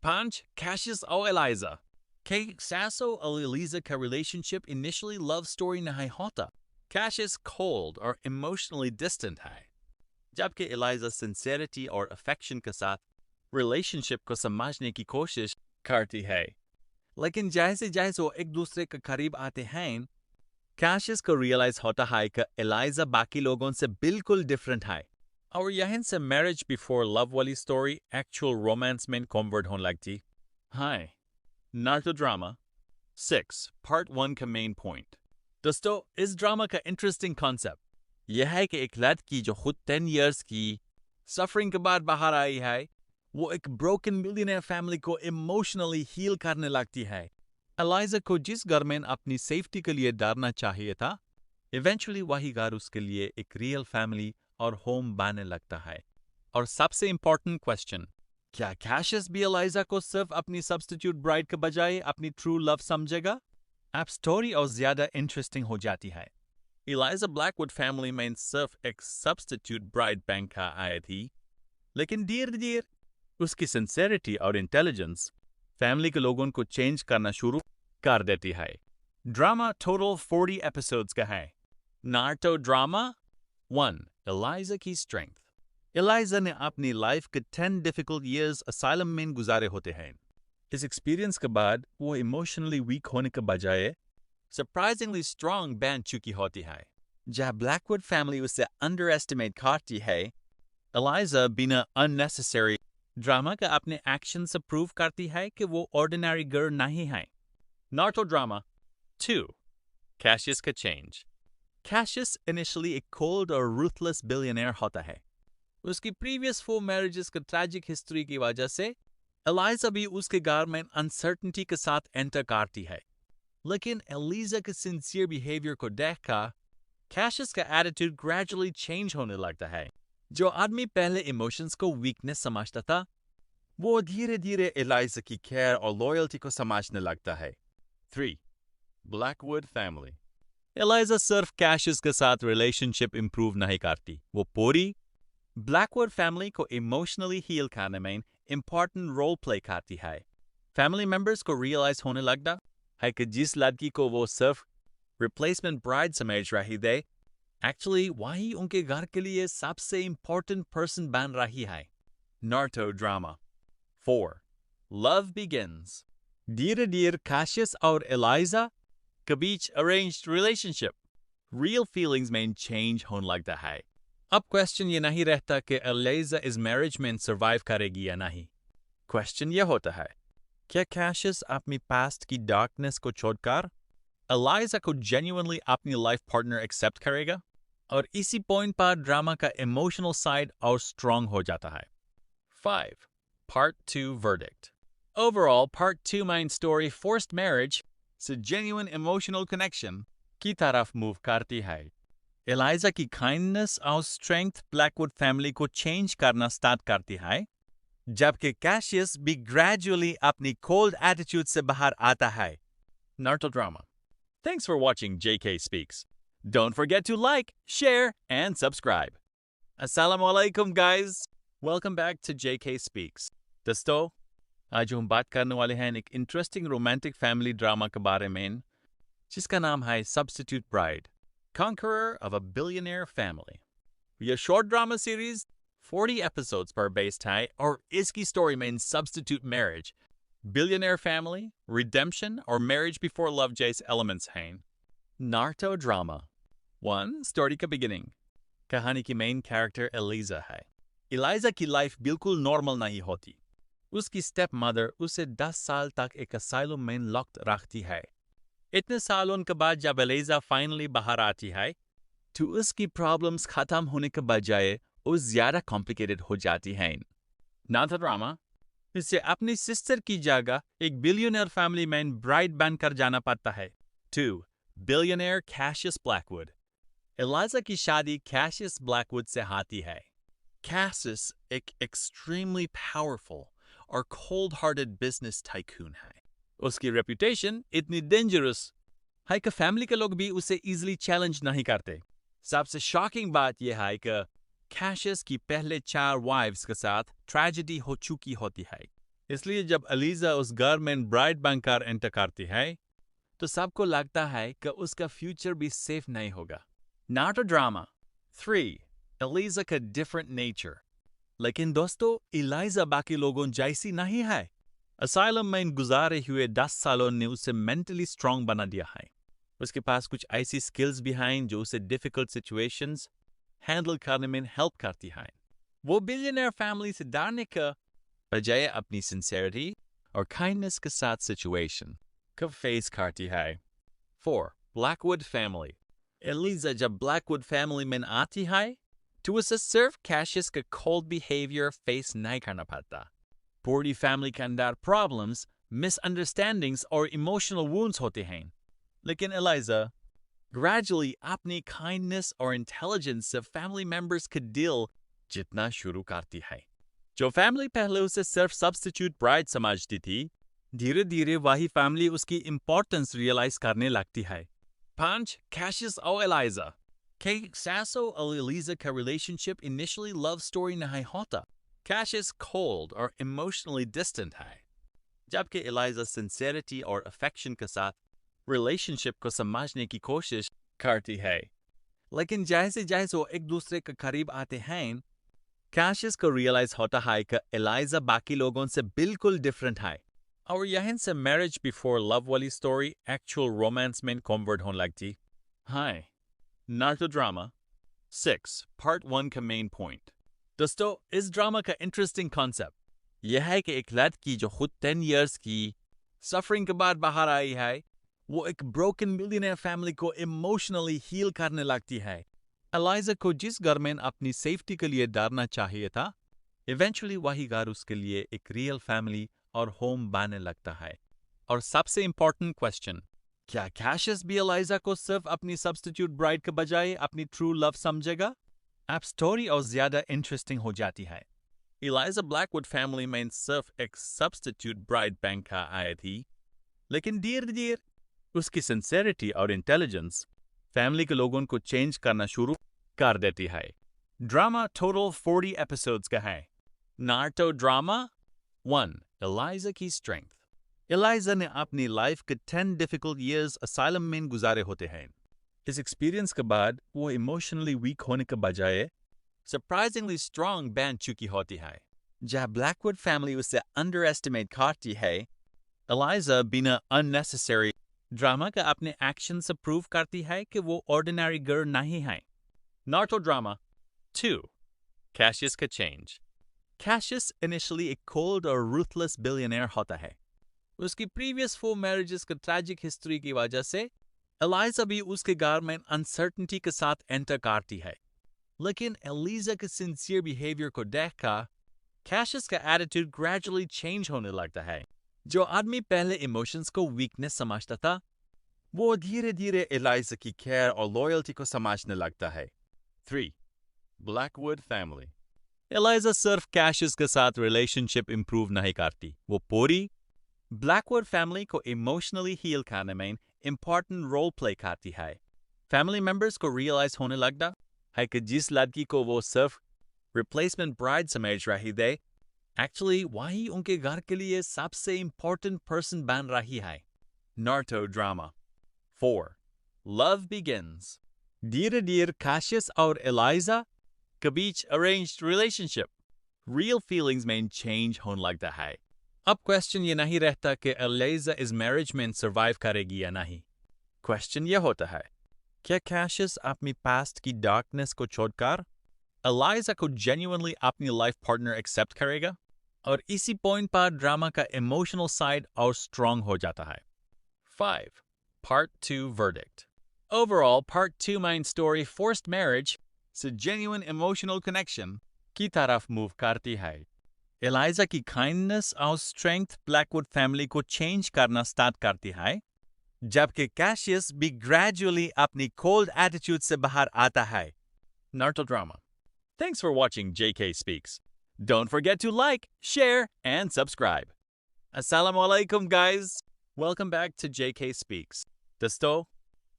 5. कैशियस और एलिजा। कैशियस और एलिजा का रिलेशनशिप इनिशियली लव स्टोरी नहीं होता। कैशियस कोल्ड और इमोशनली डिस्टेंट है, जबकि एलिजा सिंसेरिटी और अफेक्शन के साथ रिलेशनशिप को समझने की कोशिश करती है। लेकिन जैसे जैसे वो एक दूसरे के करीब आते हैं, कैशियस को रियलाइज होता है कि एलाइजा बाकी लोगों से बिल्कुल डिफरेंट है और यहीं से मैरिज बिफोर लव वाली स्टोरी एक्चुअल रोमांस में कन्वर्ट होने लगती। हाय नारुतो ड्रामा 6 पार्ट 1 का मेन पॉइंट। दोस्तों, इस ड्रामा का इंटरेस्टिंग कॉन्सेप्ट यह है कि एक लड़की जो खुद 10 इयर्स की सफरिंग के बाद बाहर आई है, वो एक ब्रोकन मिलियनेयर फैमिली को इमोशनली हील करने लगती है। एलाइजा को जिस घर में अपनी सेफ्टी के लिए डरना चाहिए था, इवेंचुअली वही घर उसके लिए एक रियल फैमिली और होम बनने लगता है। और सबसे इम्पोर्टेंट क्वेश्चन, क्या कैशियस भी एलाइजा को सिर्फ अपनी सब्स्टिट्यूट ब्राइड के बजाय अपनी ट्रू लव समझेगा? अब स्टोरी और ज्यादा इंटरेस्टिंग हो जाती है। एलाइजा ब्लैकवुड फैमिली में सिर्फ एक सब्स्टिट्यूट ब्राइड बैंक का आई थी, लेकिन धीरे धीरे उसकी सिंसेरिटी और इंटेलिजेंस फैमिली के लोगों को चेंज करना शुरू कर देती है। ड्रामा टोटल 40 एपिसोड्स का है। नारुतो ड्रामा 1 एलाइजा की स्ट्रेंथ। एलाइजा ने अपनी लाइफ के 10 डिफिकल्ट ईयर्स असाइलम में गुजारे होते हैं। इस एक्सपीरियंस के बाद वो इमोशनली वीक होने के बजाय सरप्राइजिंगली स्ट्रांग बन चुकी होती है। जहाँ ब्लैकवुड फैमिली उसे अंडर एस्टिमेट करती है, एलाइजा बिना अननेसेसरी ड्रामा का अपने एक्शन से प्रूव करती है कि वो ऑर्डिनरी गर्ल नहीं है। नारुतो ड्रामा 2 कैशियस का चेंज। कैशियस इनिशियली एक कोल्ड और रूथलेस बिलियनियर होता है। उसकी प्रीवियस 4 मैरिजेस का ट्रैजिक हिस्ट्री की वजह से एलाइजा भी उसके घर में अनसर्टनिटी के साथ एंटर करती है। लेकिन एलिजा के सिंसियर बिहेवियर को देखकर कैशियस का एटीट्यूड ग्रेजुअली चेंज होने लगता है। जो आदमी पहले इमोशंस को वीकनेस समझता था, वो धीरे धीरे एलाइजा की केयर और लॉयल्टी को समझने लगता है। 3 ब्लैकवुड फैमिली। एलाइजा सिर्फ कैशियस के साथ रिलेशनशिप इंप्रूव नहीं करती, वो पूरी ब्लैकवुड फैमिली को इमोशनली हील करने में इंपॉर्टेंट रोल प्ले करती है। फैमिली मेंबर्स को रियलाइज होने लगता है कि जिस लड़की को वो सिर्फ रिप्लेसमेंट ब्राइड समझ रही थी, एक्चुअली वही उनके घर के लिए सबसे इंपॉर्टेंट पर्सन बन रही है। Naruto drama 4 love begins. धीरे धीरे कैशियस और एलाइजा के बीच अरेंज्ड रिलेशनशिप रियल फीलिंग्स में चेंज होने लगता है। अब क्वेश्चन ये नहीं रहता कि एलाइजा इस मैरिज में सर्वाइव करेगी या नहीं। क्वेश्चन ये होता है, क्या कैशियस अपनी पास्ट की डार्कनेस को छोड़कर एलाइजा को जेन्युइनली अपनी लाइफ पार्टनर एक्सेप्ट करेगा? और इसी पॉइंट पर ड्रामा का इमोशनल साइड और स्ट्रांग हो जाता है। 5 part 2 verdict. Overall part 2 main story forced marriage से जेन्युइन इमोशनल कनेक्शन की तरफ मूव करती है। एलाइजा की काइंडनेस और स्ट्रेंथ ब्लैकवुड फैमिली को चेंज करना स्टार्ट करती है, जबकि कैशियस भी ग्रेजुअली अपनी कोल्ड एटीट्यूड से बाहर आता है। Naruto drama. Thanks for watching JK Speaks. Don't forget to like, share, and subscribe. Assalamu alaikum, guys. Welcome back to JK Speaks. दोस्तों, आज हम बात करने वाले हैं एक इंटरेस्टिंग रोमांटिक फैमिली ड्रामा के बारे में, जिसका नाम है Substitute Bride, Conqueror of a Billionaire Family. यह शॉर्ट ड्रामा सीरीज 40 एपिसोड्स पर बेस्ड है और इसकी स्टोरी में substitute marriage, billionaire family, redemption और मैरिज बिफोर लव जैसे एलिमेंट्स हैं। नारुतो ड्रामा 1 स्टोरी का बिगिनिंग। कहानी की मेन कैरेक्टर एलिजा है। एलिजा की लाइफ बिल्कुल नॉर्मल नहीं होती। उसकी स्टेप मदर उसे 10 साल तक एक असाइलम में लॉक्ड रखती है। इतने सालों के बाद जब एलिजा फाइनली बाहर आती है, तो उसकी प्रॉब्लम्स खत्म होने के बजाय वो ज्यादा कॉम्प्लिकेटेड हो जाती हैं। नारुतो ड्रामा इसे अपनी सिस्टर की जगह एक बिलियनियर फैमिली में ब्राइड बनकर जाना पड़ता है। 2 बिलियनियर कैशियस ब्लैकवुड। एलिजा की शादी कैशियस ब्लैकवुड से होती है। कैशियस एक एक्सट्रीमली पावरफुल और कोल्ड हार्टेड बिजनेस टाइकून है। उसकी रेपुटेशन इतनी डेंजरस है कि फैमिली के लोग भी उसे इजीली चैलेंज नहीं करते। सबसे शॉकिंग बात यह है कि कैशियस की पहले 4 वाइफ्स के साथ ट्रेजेडी हो चुकी होती है। इसलिए जब एलिजा उस घर में ब्राइड बनकर एंटर करती है, तो सबको लगता है कि उसका फ्यूचर भी सेफ नहीं होगा। नारुतो ड्रामा 3 एलिजा का डिफरेंट नेचर। लेकिन दोस्तों, एलिजा बाकी लोगों जैसी नहीं है। असाइलम में गुजारे हुए 10 सालों ने उसे मेंटली स्ट्रांग बना दिया है। उसके पास कुछ ऐसी स्किल्स भी हैं जो उसे डिफिकल्ट सिचुएशंस हैंडल करने में हेल्प करती हैं। वो बिलियनर फैमिली से डरने का बजाय अपनी सिंसेरिटी और काइंडनेस के साथ सिचुएशन को फेस करती है। 4. Blackwood family. एलिजा जब ब्लैकवुड फैमिली में आती है तो उसे सिर्फ कैशियस का कोल्ड बिहेवियर फेस नहीं करना पड़ता। पूरी फैमिली के अंदर प्रॉब्लम्स, मिसअंडरस्टैंडिंग्स और इमोशनल वुंड्स होते हैं। लेकिन एलिजा ग्रेजुअली अपनी काइंडनेस और इंटेलिजेंस से फैमिली मेंबर्स के दिल जीतना शुरू करती है। जो फैमिली पहले उसे सिर्फ सब्स्टिट्यूट ब्राइड समझती थी, धीरे धीरे वही फैमिली उसकी इम्पोर्टेंस रियलाइज करने लगती है। 5. कैशियस और एलिजा। कैशियस और एलिजा का रिलेशनशिप इनिशियली लव स्टोरी नहीं होता। कैशियस कोल्ड और इमोशनली डिस्टेंट है, जबकि एलिजा सिंसेरिटी और अफेक्शन के साथ रिलेशनशिप को समझने की कोशिश करती है। लेकिन जैसे जैसे वो एक दूसरे के करीब आते हैं, कैशियस को रियलाइज होता है कि एलिजा बाकी लोगों से बिल्कुल डिफरेंट है, और यहीं से मैरिज बिफोर लव वाली स्टोरी एक्चुअल रोमांस में कन्वर्ट होने लगती है। नारुतो ड्रामा 6 पार्ट 1 का मेन पॉइंट। दोस्तों, इस ड्रामा का इंटरेस्टिंग कॉन्सेप्ट यह है कि एक लड़की जो खुद 10 इयर्स की सफरिंग के बाद बाहर आई है, वो एक ब्रोकन मिलियनेयर फैमिली को इमोशनली हील करने लगती है। एलिजा को जिस घर में अपनी सेफ्टी के लिए डरना चाहिए था, इवेंचुअली वही घर उसके लिए एक रियल फैमिली और होम बनने लगता है। और सबसे इम्पोर्टेंट क्वेश्चन, क्या कैशियस भी एलिजा को सिर्फ अपनी सब्स्टिट्यूट ब्राइड के बजाय अपनी ट्रू लव समझेगा? अब स्टोरी और ज्यादा इंटरेस्टिंग हो जाती है। एलिजा ब्लैकवुड फैमिली में सिर्फ एक सब्स्टिट्यूट ब्राइड बैंक का आई थी, लेकिन धीरे धीरे उसकी सिंसेरिटी और इंटेलिजेंस फैमिली के लोगों को चेंज करना शुरू कर देती है। ड्रामा टोटल 40 एपिसोड्स का है। नारुतो ड्रामा 1 एलिजा की स्ट्रेंथ। एलिजा ने अपनी लाइफ के 10 डिफिकल्ट ईयर्स असाइलम में गुजारे होते हैं। इस एक्सपीरियंस के बाद वो इमोशनली वीक होने के बजाय सरप्राइजिंगली स्ट्रांग बन चुकी होती है। जब ब्लैकवुड फैमिली उसे अंडर एस्टिमेट करती है, एलिजा बिना अननेसेसरी ड्रामा का अपने एक्शन से प्रूव करती है कि वो ऑर्डिनरी गर्ल नहीं है। नारुतो ड्रामा 2 कैशियस का चेंज। कैशियस इनिशियली एक कोल्ड और रूथलेस बिलियनियर होता है। उसकी प्रीवियस 4 मैरिजेस का ट्रैजिक हिस्ट्री की वजह से एलिजा भी उसके घर में अनसर्टेनिटी के साथ एंटर करती है। लेकिन एलिजा के सिंसियर बिहेवियर को देखकर कैशियस का एटीट्यूड ग्रेजुअली चेंज होने लगता है। जो आदमी पहले इमोशंस को वीकनेस समझता था, वो धीरे धीरे एलिजा की केयर और लॉयल्टी को समझने लगता है। 3 ब्लैकवुड फैमिली। एलिजा सिर्फ कैशियस के साथ रिलेशनशिप इंप्रूव नहीं करती, वो पूरी ब्लैकवुड फैमिली को इमोशनली हील करने में इंपॉर्टेंट रोल प्ले करती है। फैमिली मेंबर्स को रियलाइज होने लगता है कि जिस लड़की को वो सिर्फ रिप्लेसमेंट ब्राइड समझ रही थी, एक्चुअली वही उनके घर के लिए सबसे इंपॉर्टेंट पर्सन बन रही है। Naruto drama 4 love begins. धीरे धीरे कैशियस और एलिजा के बीच अरेंज्ड रिलेशनशिप रियल फीलिंग्स में चेंज होने लगता है। अब क्वेश्चन ये नहीं रहता कि एलिजा इस मैरिज में सर्वाइव करेगी या नहीं। क्वेश्चन ये होता है, क्या कैशियस अपनी पास्ट की डार्कनेस को छोड़कर एलिजा को जेन्युइनली अपनी लाइफ पार्टनर एक्सेप्ट करेगा? और इसी पॉइंट पर ड्रामा का इमोशनल साइड और स्ट्रांग हो जाता है। 5 part 2 verdict. Overall part 2 main story forced marriage से जेन्युइन इमोशनल कनेक्शन की तरफ मूव करती है। एलिजा की काइंडनेस और स्ट्रेंथ ब्लैकवुड फैमिली को चेंज करना स्टार्ट करती है, जबकि कैशियस भी ग्रेजुअली अपनी कोल्ड एटीट्यूड से बाहर आता है। Naruto drama. Thanks for watching JK Speaks. Don't forget to like, share, and subscribe. Assalamu alaikum, guys. Welcome back to JK Speaks. दोस्तों,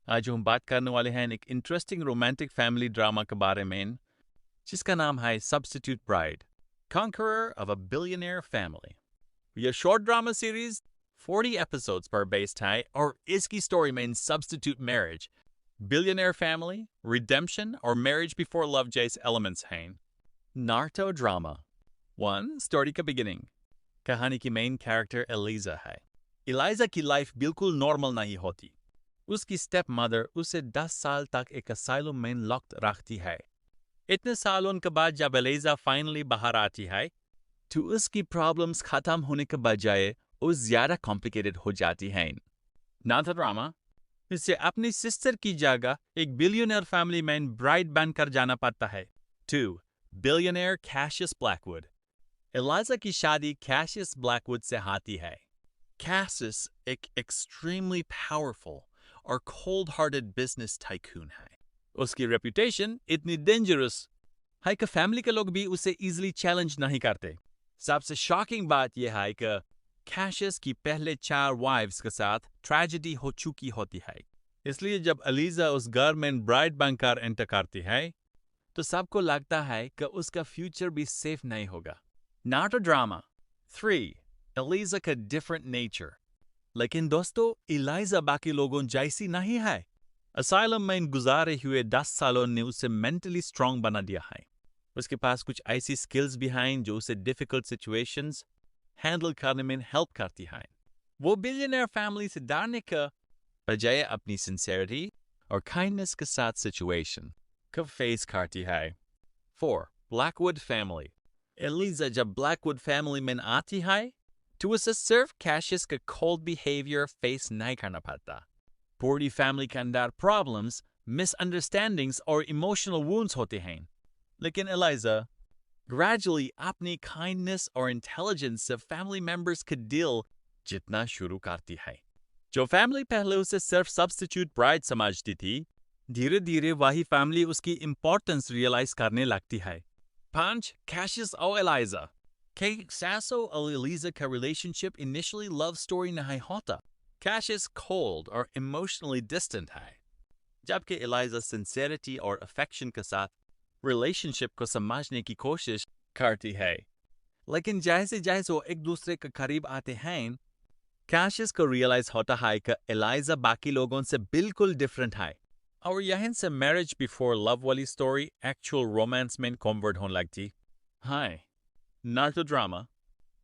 आज हम बात करने वाले हैं एक इंटरेस्टिंग रोमांटिक फैमिली ड्रामा के बारे में, जिसका नाम है Substitute Bride, Conqueror of a Billionaire Family. यह शॉर्ट ड्रामा सीरीज 40 एपिसोड्स पर बेस्ड है और इसकी स्टोरी में substitute marriage, billionaire family, redemption और मैरिज बिफोर लव जैसे एलिमेंट्स हैं। नारुतो ड्रामा 1 स्टोरी का बिगिनिंग। कहानी की मेन कैरेक्टर एलिजा है। एलिजा की लाइफ बिल्कुल नॉर्मल नहीं होती। उसकी स्टेप मदर उसे 10 साल तक एक असाइलम में लॉक्ड रखती है। इतने सालों के बाद जब एलिजा फाइनली बाहर आती है तो उसकी प्रॉब्लम्स खत्म होने के बजाय वो ज्यादा कॉम्प्लिकेटेड हो जाती हैं। नाथ ड्रामा इसे अपनी सिस्टर की जगह एक बिलियनर फैमिली मैन ब्राइड बनकर जाना पड़ता है। 2. Billionaire Cassius Blackwood. एलिजा की शादी कैशियस ब्लैकवुड से होती है। कैशियस एक एक्सट्रीमली पावरफुल और कोल्ड हार्टेड बिजनेस टाइकून है। उसकी रेपुटेशन इतनी डेंजरस है कि फैमिली के लोग भी उसे इजीली चैलेंज नहीं करते। सबसे शॉकिंग बात यह है कि कैशियस की पहले 4 वाइफ्स के साथ ट्रेजेडी हो चुकी होती है। इसलिए जब एलिजा उस घर में ब्राइड बनकर एंटर करती है तो सबको लगता है कि उसका फ्यूचर भी सेफ नहीं होगा। NATO drama 3. एलिजा का डिफरेंट नेचर। लेकिन दोस्तों, एलिजा बाकी लोगों जैसी नहीं है। असाइलम में गुजारे हुए 10 सालों ने उसे मेंटली स्ट्रांग बना दिया है। उसके पास कुछ ऐसी स्किल्स भी हैं जो उसे डिफिकल्ट सिचुएशंस हैंडल करने में हेल्प करती हैं। वो बिलियनर फैमिली से डरने का बजाय अपनी सिंसेरिटी और काइंडनेस के साथ सिचुएशन को फेस करती है। 4. Blackwood family. एलिजा जब ब्लैकवुड फैमिली में आती है तो उसे सिर्फ कैशियस का कोल्ड बिहेवियर फेस नहीं करना पड़ता। पूरी फैमिली के अंदर प्रॉब्लम्स, मिसअंडरस्टैंडिंग्स और इमोशनल वुंड्स होते हैं। लेकिन एलिजा ग्रेजुअली अपनी काइंडनेस और इंटेलिजेंस से फैमिली मेंबर्स के दिल जीतना शुरू करती है। जो फैमिली पहले उसे सिर्फ सब्स्टिट्यूट ब्राइड समझती थी, धीरे धीरे वही फैमिली उसकी इंपॉर्टेंस रियलाइज करने लगती है। 5. कैशियस और एलिजा। कैशियस और एलिजा का रिलेशनशिप इनिशियली लव स्टोरी नहीं होता। कैशियस कोल्ड और इमोशनली डिस्टेंट है, जबकि एलिजा सिंसेरिटी और अफेक्शन के साथ रिलेशनशिप को समझने की कोशिश करती है। लेकिन जैसे जैसे वो एक दूसरे के करीब आते हैं, कैशियस को रियलाइज होता है कि एलिजा बाकी लोगों से बिल्कुल डिफरेंट है, और यहीं से मैरिज बिफोर लव वाली स्टोरी एक्चुअल रोमांस में कन्वर्ट होने लगती है। NATO drama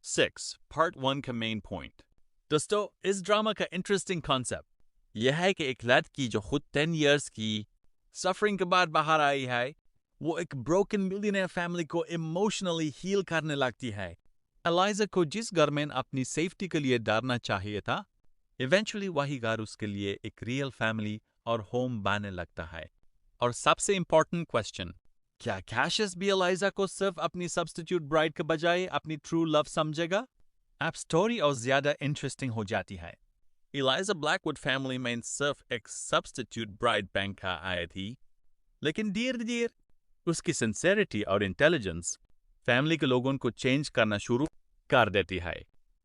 6. पार्ट 1 का मेन पॉइंट। दोस्तों, इस ड्रामा का इंटरेस्टिंग कॉन्सेप्ट यह है कि एक लड़की जो खुद 10 इयर्स की सफरिंग के बाद बाहर आई है, वो एक ब्रोकन मिलियनेयर फैमिली को इमोशनली हील करने लगती है। एलिजा को जिस घर में अपनी सेफ्टी के लिए डरना चाहिए था, इवेंचुअली वही घर उसके लिए एक रियल फैमिली और होम बनने लगता है। और सबसे इंपॉर्टेंट क्वेश्चन, क्या कैशियस भी एलिजा को सिर्फ अपनी सब्स्टिट्यूट ब्राइड के बजाय अपनी ट्रू लव समझेगा? अब स्टोरी और ज्यादा इंटरेस्टिंग हो जाती है। एलिजा ब्लैकवुड फैमिली में सिर्फ एक सब्स्टिट्यूट ब्राइड बैंक का आई थी, लेकिन धीरे धीरे उसकी सिंसेरिटी और इंटेलिजेंस फैमिली के लोगों को चेंज करना शुरू कर देती है।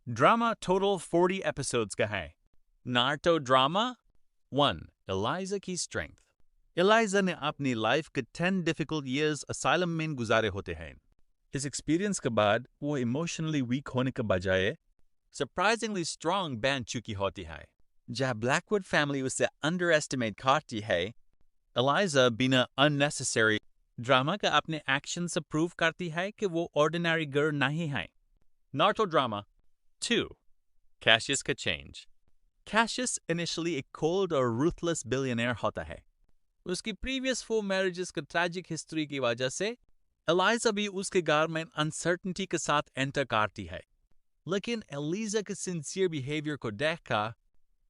ड्रामा टोटल 40 एपिसोड्स का है। NATO drama 1. एलिजा की स्ट्रेंथ। एलिजा ने अपनी लाइफ के 10 डिफिकल्ट ईयर्स असाइलम में गुजारे होते हैं। इस एक्सपीरियंस के बाद वो इमोशनली वीक होने के बजाय सरप्राइजिंगली स्ट्रांग बन चुकी होती है। जब ब्लैकवुड फैमिली उसे अंडर एस्टिमेट करती है, एलिजा बिना अननेसेसरी ड्रामा का अपने एक्शन से प्रूव करती है कि वो ऑर्डिनरी गर्ल नहीं है। NATO drama 2. कैशियस का चेंज। कैशियस इनिशियली एक कोल्ड और रूथलेस बिलियनर होता है। उसकी प्रीवियस 4 मैरिजेस की ट्रैजिक हिस्ट्री की वजह से एलिजा भी उसके घर में अनसर्टेनिटी के साथ एंटर करती है। लेकिन एलिजा के सिंसियर बिहेवियर को देखकर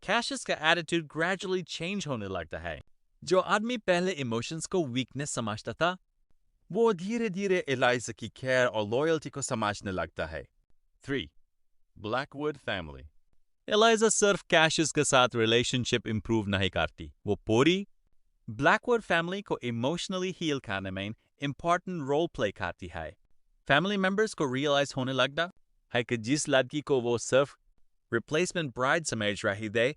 कैशियस का एटीट्यूड ग्रेजुअली चेंज होने लगता है। जो आदमी पहले इमोशंस को वीकनेस समझता था, वो धीरे धीरे एलिजा की केयर और लॉयल्टी को समझने लगता है। 3. Blackwood family. एलिजा सिर्फ कैशियस के साथ रिलेशनशिप इंप्रूव नहीं करती, वो पूरी ब्लैकवुड फैमिली को इमोशनली हील करने में इंपॉर्टेंट रोल प्ले करती है। फैमिली मेंबर्स को रियलाइज होने लगता है कि जिस लड़की को वो सिर्फ रिप्लेसमेंट ब्राइड समझ रही थी,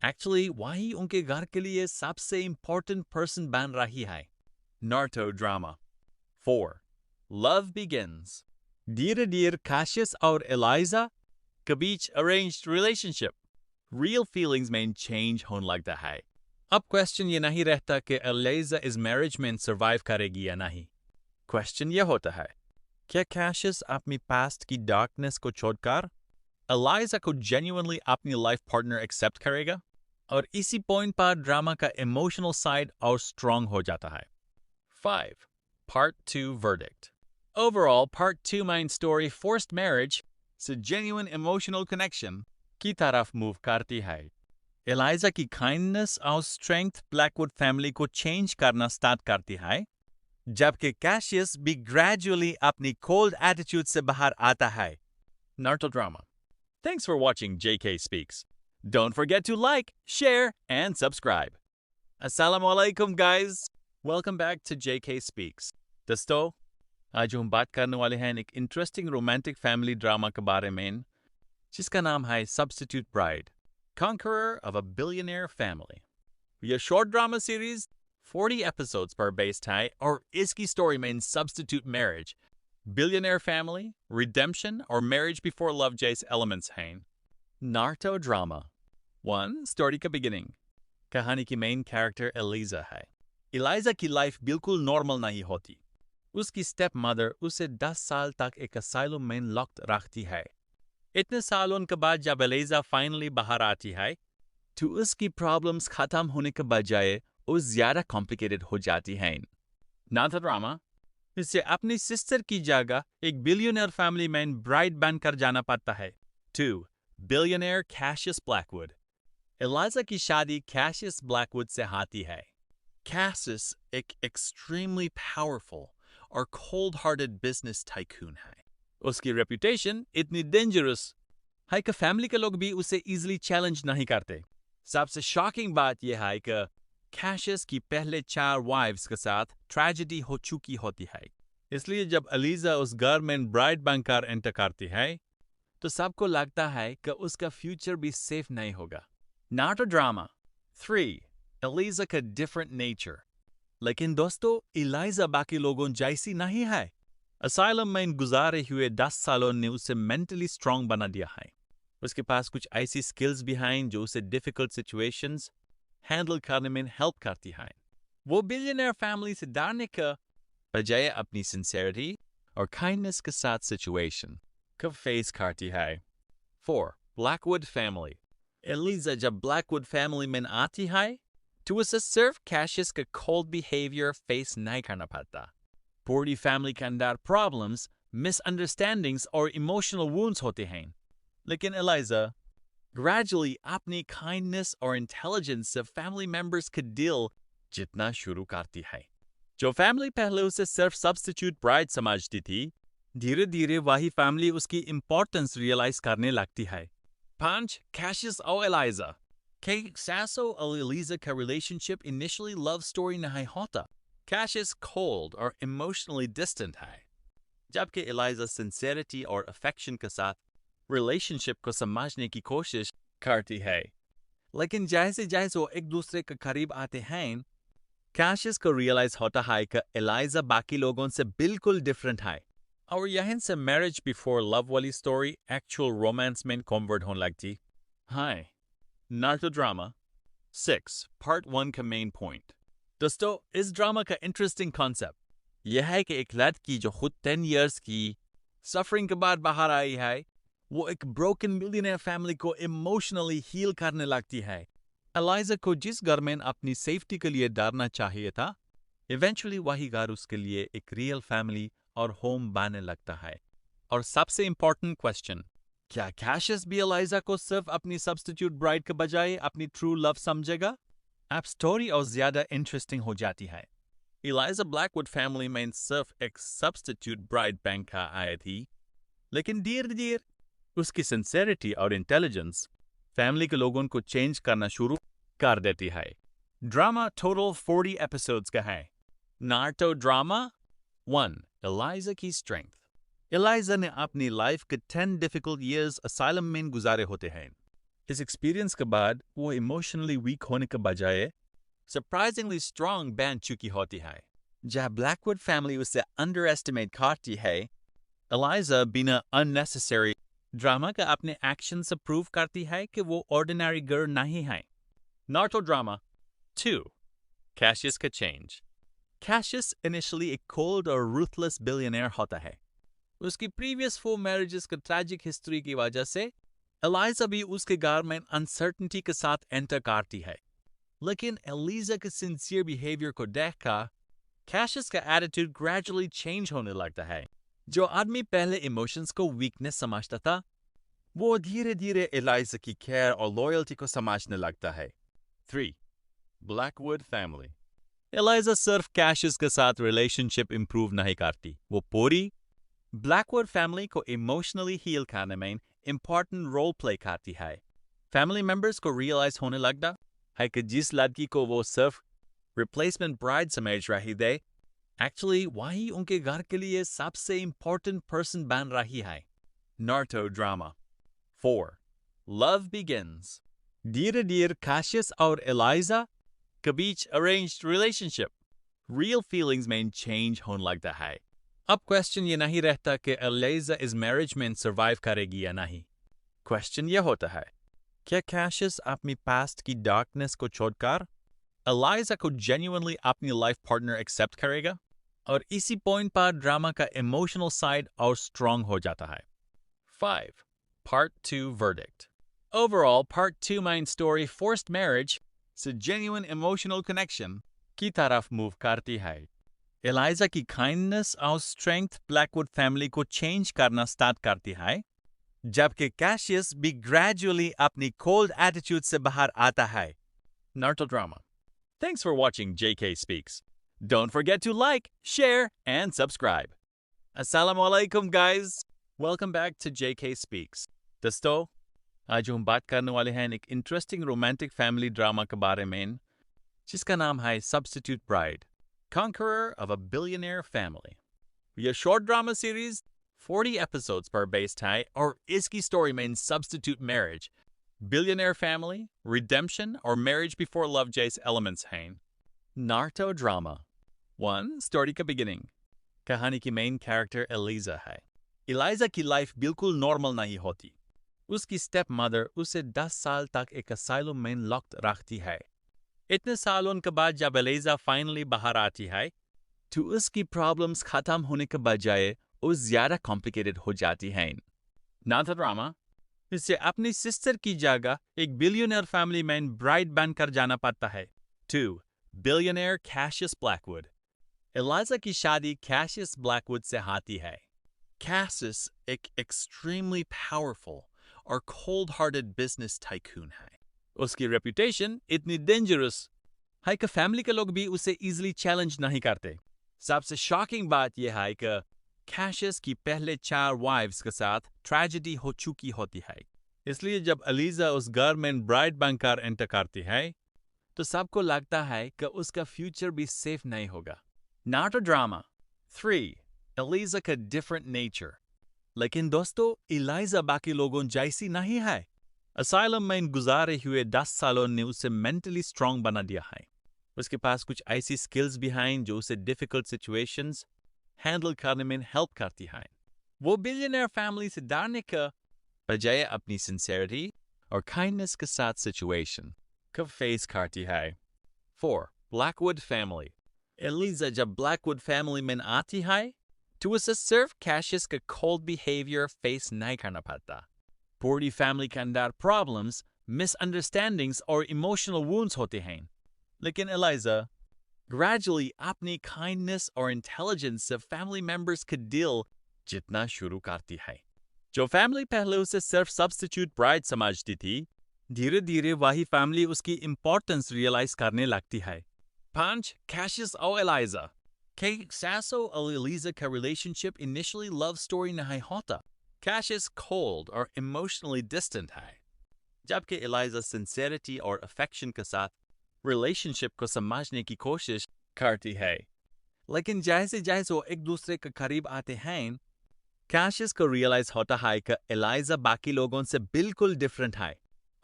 एक्चुअली वही उनके घर के लिए सबसे इंपॉर्टेंट पर्सन बन रही है। NATO drama 4. Love begins. धीरे धीरे कैशियस और एलिजा के बीच अरेंज्ड रिलेशनशिप रियल फीलिंग्स में चेंज होने लगता है। अब क्वेश्चन ये नहीं रहता कि एलिजा इस मैरिज में सर्वाइव करेगी या नहीं। क्वेश्चन ये होता है, क्या कैशियस अपनी पास्ट की डार्कनेस को छोड़कर एलिजा को जेन्युइनली अपनी लाइफ पार्टनर एक्सेप्ट करेगा? और इसी पॉइंट पर ड्रामा का इमोशनल साइड और स्ट्रॉन्ग हो जाता है। 5. Part 2 Verdict. Overall, Part 2 main story Forced Marriage से genuine emotional connection की तरफ मूव करती है। एलाइजा की काइंडनेस और स्ट्रेंथ ब्लैकवुड फैमिली को चेंज करना स्टार्ट करती है, जबकि कैशियस भी ग्रेजुअली अपनी कोल्ड एटीट्यूड से बाहर आता है। Naruto drama. Thanks for watching JK Speaks. Don't forget to like, share, and subscribe. Assalamu alaikum, guys. Welcome back to JK Speaks. दोस्तों, आज हम बात करने वाले हैं एक इंटरेस्टिंग रोमांटिक फैमिली ड्रामा के बारे में जिसका नाम है Substitute Bride, Conqueror of a Billionaire Family. यह शॉर्ट ड्रामा सीरीज 40 एपिसोड्स पर बेस्ड है और इसकी स्टोरी में substitute marriage, billionaire family, redemption और मैरिज बिफोर लव जैसे एलिमेंट्स हैं। Naruto drama 1. स्टोरी का बिगिनिंग। कहानी की मेन कैरेक्टर एलिजा है। एलिजा की लाइफ बिल्कुल नॉर्मल नहीं होती। उसकी स्टेप मदर उसे 10 साल तक एक असाइलम में लॉक्ड रखती है। इतने सालों के बाद जब एलिजा फाइनली बाहर आती है तो उसकी प्रॉब्लम्स खत्म होने के बजाय वो ज्यादा कॉम्प्लिकेटेड हो जाती हैं। नारुतो ड्रामा इसे अपनी सिस्टर की जगह एक बिलियनियर फैमिली में ब्राइड बनकर जाना पड़ता है। 2. Billionaire Cassius Blackwood. एलिजा की शादी कैशियस ब्लैकवुड से होती है। कैशियस एक एक्सट्रीमली पावरफुल और कोल्ड हार्टेड बिजनेस टाइकून है। उसकी रेपुटेशन इतनी डेंजरस है कि फैमिली के लोग भी उसे इजीली चैलेंज नहीं करते। सबसे शॉकिंग बात यह है कि कैशियस की पहले 4 वाइफ्स के साथ ट्रेजेडी हो चुकी होती है। इसलिए जब एलिजा उस घर में ब्राइड बनकर एंटर करती है तो सबको लगता है कि उसका फ्यूचर भी सेफ नहीं होगा। Naruto drama 3. एलिजा का डिफरेंट नेचर। लेकिन दोस्तों, एलिजा बाकी लोगों जैसी नहीं है। असाइलम में गुजारे हुए 10 सालों ने उसे मेंटली स्ट्रांग बना दिया है। उसके पास कुछ ऐसी स्किल्स भी हैं जो उसे डिफिकल्ट सिचुएशंस हैंडल करने में हेल्प करती हैं। वो बिलियनियर फैमिली से डरने का बजाय अपनी सिंसेरिटी और काइंडनेस के साथ सिचुएशन को फेस करती है। 4. Blackwood family. एलिजा जब ब्लैकवुड फैमिली में आती है तो उसे सिर्फ कैशियस का कोल्ड बिहेवियर फेस नहीं करना पड़ता। पूरी फैमिली के अंदर प्रॉब्लम्स, मिसअंडरस्टैंडिंग्स और इमोशनल वुंड्स होते हैं। लेकिन एलिजा ग्रेजुअली अपनी काइंडनेस और इंटेलिजेंस से फैमिली मेंबर्स के दिल जीतना शुरू करती है। जो फैमिली पहले उसे सिर्फ सब्स्टिट्यूट ब्राइड समझती थी, धीरे धीरे वही फैमिली उसकी इंपॉर्टेंस रियलाइज करने लगती है। 5. कैशियस और एलिजा। कैशियस और एलिजा का रिलेशनशिप इनिशियली लव स्टोरी नहीं होता। कैशियस कोल्ड और इमोशनली डिस्टेंट है, जबकि एलिजा सिंसेरिटी और अफेक्शन के साथ रिलेशनशिप को समझने की कोशिश करती है। लेकिन जैसे जैसे वो एक दूसरे के करीब आते हैं, कैशियस को रियलाइज होता है कि एलिजा बाकी लोगों से बिल्कुल डिफरेंट है और यहीं से मैरिज बिफोर लव वाली स्टोरी एक्चुअल रोमांस में कन्वर्ट होने लगती है। Naruto drama 6. पार्ट 1 का मेन पॉइंट। दोस्तों, इस ड्रामा का इंटरेस्टिंग कॉन्सेप्ट यह है कि एक लड़की जो खुद 10 इयर्स की सफरिंग के बाद बाहर आई है, वो एक ब्रोकन बिलियनियर फैमिली को इमोशनली हील करने लगती है। एलिजा को जिस घर में अपनी सेफ्टी के लिए डरना चाहिए था, इवेंचुअली वही घर उसके लिए एक रियल फैमिली और होम बनने लगता है। और सबसे इम्पोर्टेंट क्वेश्चन, क्या कैशियस भी एलिजा को सिर्फ अपनी सब्स्टिट्यूट ब्राइड के बजाय अपनी ट्रू लव समझेगा? अब स्टोरी और ज्यादा इंटरेस्टिंग हो जाती है। एलिजा ब्लैकवुड फैमिली में सिर्फ एक सब्स्टिट्यूट ब्राइड बनकर आई थी, लेकिन धीरे धीरे उसकी सिंसेरिटी और इंटेलिजेंस फैमिली के लोगों को चेंज करना शुरू कर देती है। ड्रामा टोटल 40 एपिसोड्स का है। Naruto drama 1. एलिजा की स्ट्रेंथ। एलिजा ने अपनी लाइफ के 10 डिफिकल्ट ईयर्स असाइलम में गुजारे होते हैं। इस एक्सपीरियंस के बाद वो इमोशनली वीक होने के बजाय सरप्राइजिंगली स्ट्रांग बन चुकी होती है। जब ब्लैकवुड फैमिली उसे अंडर एस्टिमेट करती है, एलिजा बिना अननेसेसरी ड्रामा का अपने एक्शन से प्रूव करती है कि वो ऑर्डिनरी गर्ल नहीं है। Naruto drama 2. कैशियस का चेंज। कैशियस इनिशियली एक कोल्ड और रूथलेस बिलियनियर होता है। उसकी प्रीवियस 4 मैरिजेस का ट्रैजिक हिस्ट्री की वजह से एलाइजा भी उसके घर में अनसर्टनिटी के साथ एंटर करती है, लेकिन एलिजा के सिंसियर बिहेवियर को देखकर कैशियस का एटीट्यूड ग्रेजुअली चेंज होने लगता है। जो आदमी पहले इमोशंस को वीकनेस समझता था, वो धीरे धीरे एलाइजा की केयर और लॉयल्टी को समझने लगता है। 3. Blackwood family. एलाइजा सिर्फ कैशियस के साथ रिलेशनशिप इंप्रूव नहीं करती, वो पूरी ब्लैकवुड फैमिली को इमोशनली हील करने में इंपॉर्टेंट रोल प्ले करती है। फैमिली मेंबर्स को रियलाइज होने लगता है कि जिस लड़की को वो सिर्फ रिप्लेसमेंट ब्राइड समझ रही थी, एक्चुअली वही उनके घर के लिए सबसे इंपॉर्टेंट पर्सन बन रही है। Naruto drama. 4. Love begins. धीरे धीरे कैशियस और एलाइजा के बीच अरेंज्ड रिलेशनशिप रियल फीलिंग्स में चेंज होने लगता है। अब क्वेश्चन ये नहीं रहता कि एलाइजा इस मैरिज में सर्वाइव करेगी या नहीं। क्वेश्चन ये होता है, क्या कैशियस अपनी पास्ट की डार्कनेस को छोड़कर एलाइजा को जेन्युइनली अपनी लाइफ पार्टनर एक्सेप्ट करेगा? और इसी पॉइंट पर ड्रामा का इमोशनल साइड और स्ट्रांग हो जाता है। 5. Part 2 Verdict. Overall, Part 2 main story forced marriage से genuine emotional connection की तरफ मूव करती है। एलाइजा की काइंडनेस और स्ट्रेंथ ब्लैकवुड फैमिली को चेंज करना स्टार्ट करती है, जबकि कैशियस भी ग्रेजुअली अपनी कोल्ड एटीट्यूड से बाहर आता है। Naruto drama. Thanks for watching JK Speaks. Don't forget to like, share, and subscribe. Assalamu alaikum, guys. Welcome back to JK Speaks. दोस्तों, आज हम बात करने वाले हैं एक इंटरेस्टिंग रोमांटिक फैमिली ड्रामा के बारे में, जिसका नाम है Substitute Bride, Conqueror of a Billionaire Family. यह शॉर्ट ड्रामा सीरीज 40 एपिसोड्स पर बेस्ड है और इसकी स्टोरी में substitute marriage, billionaire family, redemption और मैरिज बिफोर लव जैसे एलिमेंट्स हैं। Naruto drama. 1. स्टोरी का बिगिनिंग। कहानी की मेन कैरेक्टर एलिजा है। एलिजा की लाइफ बिल्कुल नॉर्मल नहीं होती। उसकी स्टेप मदर उसे 10 साल तक एक असाइलम में लॉक्ड रखती है। इतने सालों के बाद जब एलिजा फाइनली बाहर आती है, तो उसकी प्रॉब्लम्स खत्म होने के बजाय वो ज्यादा कॉम्प्लिकेटेड हो जाती हैं। Naruto drama. इसे अपनी सिस्टर की जगह एक बिलियनियर फैमिली में ब्राइड बनकर जाना पड़ता है। 2. Billionaire Cassius Blackwood. एलिजा की शादी कैशियस ब्लैकवुड से होती है। कैशियस एक एक्सट्रीमली पावरफुल और कोल्ड हार्टेड बिजनेस टाइकून है। उसकी रेपुटेशन इतनी डेंजरस है कि फैमिली के लोग भी उसे इजीली चैलेंज नहीं करते। सबसे शॉकिंग बात यह है कि कैशियस की पहले 4 वाइफ्स के साथ ट्रेजेडी हो चुकी होती है। इसलिए जब एलिजा उस घर में ब्राइड बनकर एंटर करती है, तो सबको लगता है कि उसका फ्यूचर भी सेफ नहीं होगा। Naruto drama. 3. एलिजा का डिफरेंट नेचर। लेकिन दोस्तों, एलिजा बाकी लोगों जैसी नहीं है। असाइलम में गुजारे हुए 10 सालों ने उसे मेंटली स्ट्रांग बना दिया है। उसके पास कुछ ऐसी स्किल्स भी हैं जो उसे डिफिकल्ट सिचुएशंस हैंडल करने में हेल्प करती हैं। वो बिलियनियर फैमिली से डरने का बजाय अपनी सिंसेरिटी और काइंडनेस के साथ सिचुएशन को फेस करती है। 4. Blackwood family. एलिजा जब ब्लैकवुड फैमिली में आती है, तो उसे सिर्फ कैशियस का कोल्ड बिहेवियर फेस नहीं करना पड़ता। पूरी फैमिली के अंदर प्रॉब्लम्स, मिसअंडरस्टैंडिंग्स और इमोशनल वुंड्स होते हैं। लेकिन एलिजा ग्रेजुअली अपनी काइंडनेस और इंटेलिजेंस से फैमिली मेंबर्स के दिल जीतना शुरू करती है। जो फैमिली पहले उसे सिर्फ सब्स्टिट्यूट ब्राइड समझती थी, धीरे धीरे वही फैमिली उसकी इंपॉर्टेंस रियलाइज करने लगती है। 5. कैशियस और एलिजा। कैशियस और एलिजा का रिलेशनशिप इनिशियली लव स्टोरी नहीं होता। कैशियस कोल्ड और इमोशनली डिस्टेंट है, जबकि एलिजा सिंसेरिटी और अफेक्शन के साथ रिलेशनशिप को समझने की कोशिश करती है। लेकिन जैसे जैसे वो एक दूसरे के करीब आते हैं, कैशियस को रियलाइज होता है कि एलिजा बाकी लोगों से बिल्कुल डिफरेंट है,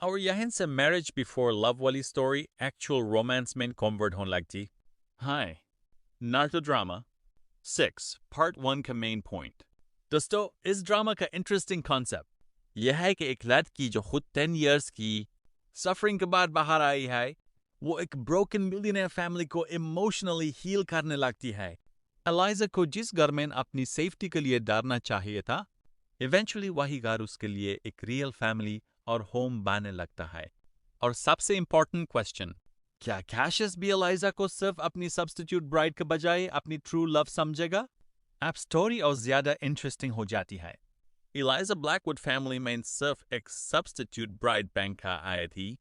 और यहीं से मैरिज बिफोर लव वाली स्टोरी एक्चुअल रोमांस में कन्वर्ट होने लगती है। Naruto drama. 6. पार्ट 1 का मेन पॉइंट। दोस्तों, इस ड्रामा का इंटरेस्टिंग कॉन्सेप्ट यह है कि एक लड़की जो खुद 10 इयर्स की सफरिंग के बाद बाहर आई है, वो एक ब्रोकन मिलियनेयर फैमिली को इमोशनली हील करने लगती है। एलिजा को जिस घर में अपनी सेफ्टी के लिए डरना चाहिए था, इवेंचुअली वही घर उसके लिए एक रियल फैमिली और होम बनने लगता है। और सबसे इम्पोर्टेंट क्वेश्चन, क्या कैशियस भी एलाइजा को सिर्फ अपनी सब्स्टिट्यूट ब्राइड के बजाय अपनी ट्रू लव समझेगा? अब स्टोरी और ज्यादा इंटरेस्टिंग हो जाती है। एलाइजा ब्लैकवुड फैमिली में सिर्फ एक सब्स्टिट्यूट ब्राइड बैंक का आई थी,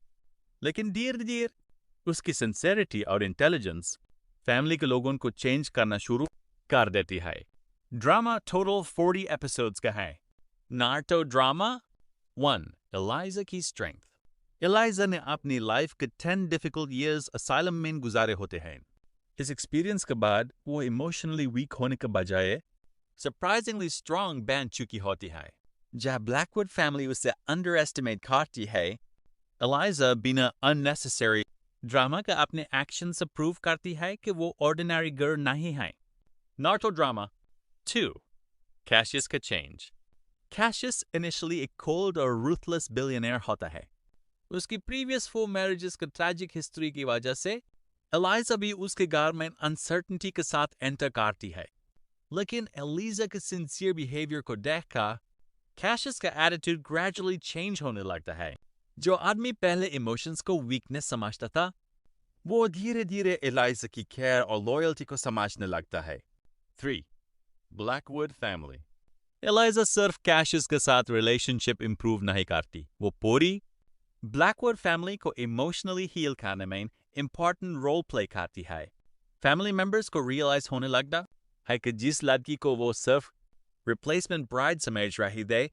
लेकिन धीरे धीरे उसकी सिंसेरिटी और इंटेलिजेंस फैमिली के लोगों को चेंज करना शुरू कर देती है। ड्रामा टोटल 40 एपिसोड्स का है। नार्टो ड्रामा 1, एलाइजा की स्ट्रेंथ। एलाइजा ने अपनी लाइफ के 10 डिफिकल्ट ईयर्स असाइलम में गुजारे होते हैं। इस एक्सपीरियंस के बाद वो इमोशनली वीक होने के बजाय सरप्राइजिंगली स्ट्रांग बन चुकी होती है। जहाँ ब्लैकवुड फैमिली उसे अंडर एस्टिमेट करती है, एलाइजा बिना अननेसेसरी ड्रामा का अपने एक्शन से प्रूव करती है कि वो ऑर्डिनरी गर्ल नहीं है। नार्टो ड्रामा 2, कैशियस का चेंज। कैशियस इनिशियली एक कोल्ड और रूथलेस बिलियनियर होता है। उसकी प्रीवियस 4 मैरिजेस की ट्रैजिक हिस्ट्री की वजह से एलाइजा भी उसके घर में अनसर्टनिटी के साथ एंटर करती है। लेकिन एलिजा के सिंसियर बिहेवियर को देखकर कैशियस का एटीट्यूड ग्रेजुअली चेंज होने लगता है। जो आदमी पहले इमोशंस को वीकनेस समझता था, वो धीरे धीरे एलाइजा की केयर और लॉयल्टी को समझने लगता है। 3, ब्लैकवुड फैमिली। एलाइजा सिर्फ कैशियस के साथ रिलेशनशिप इंप्रूव नहीं करती, वो पूरी ब्लैकवुड फैमिली को इमोशनली हील करने में इंपॉर्टेंट रोल प्ले करती है। फैमिली मेंबर्स को रियलाइज होने लगता है कि जिस लड़की को वो सिर्फ रिप्लेसमेंट ब्राइड समझ रही थी,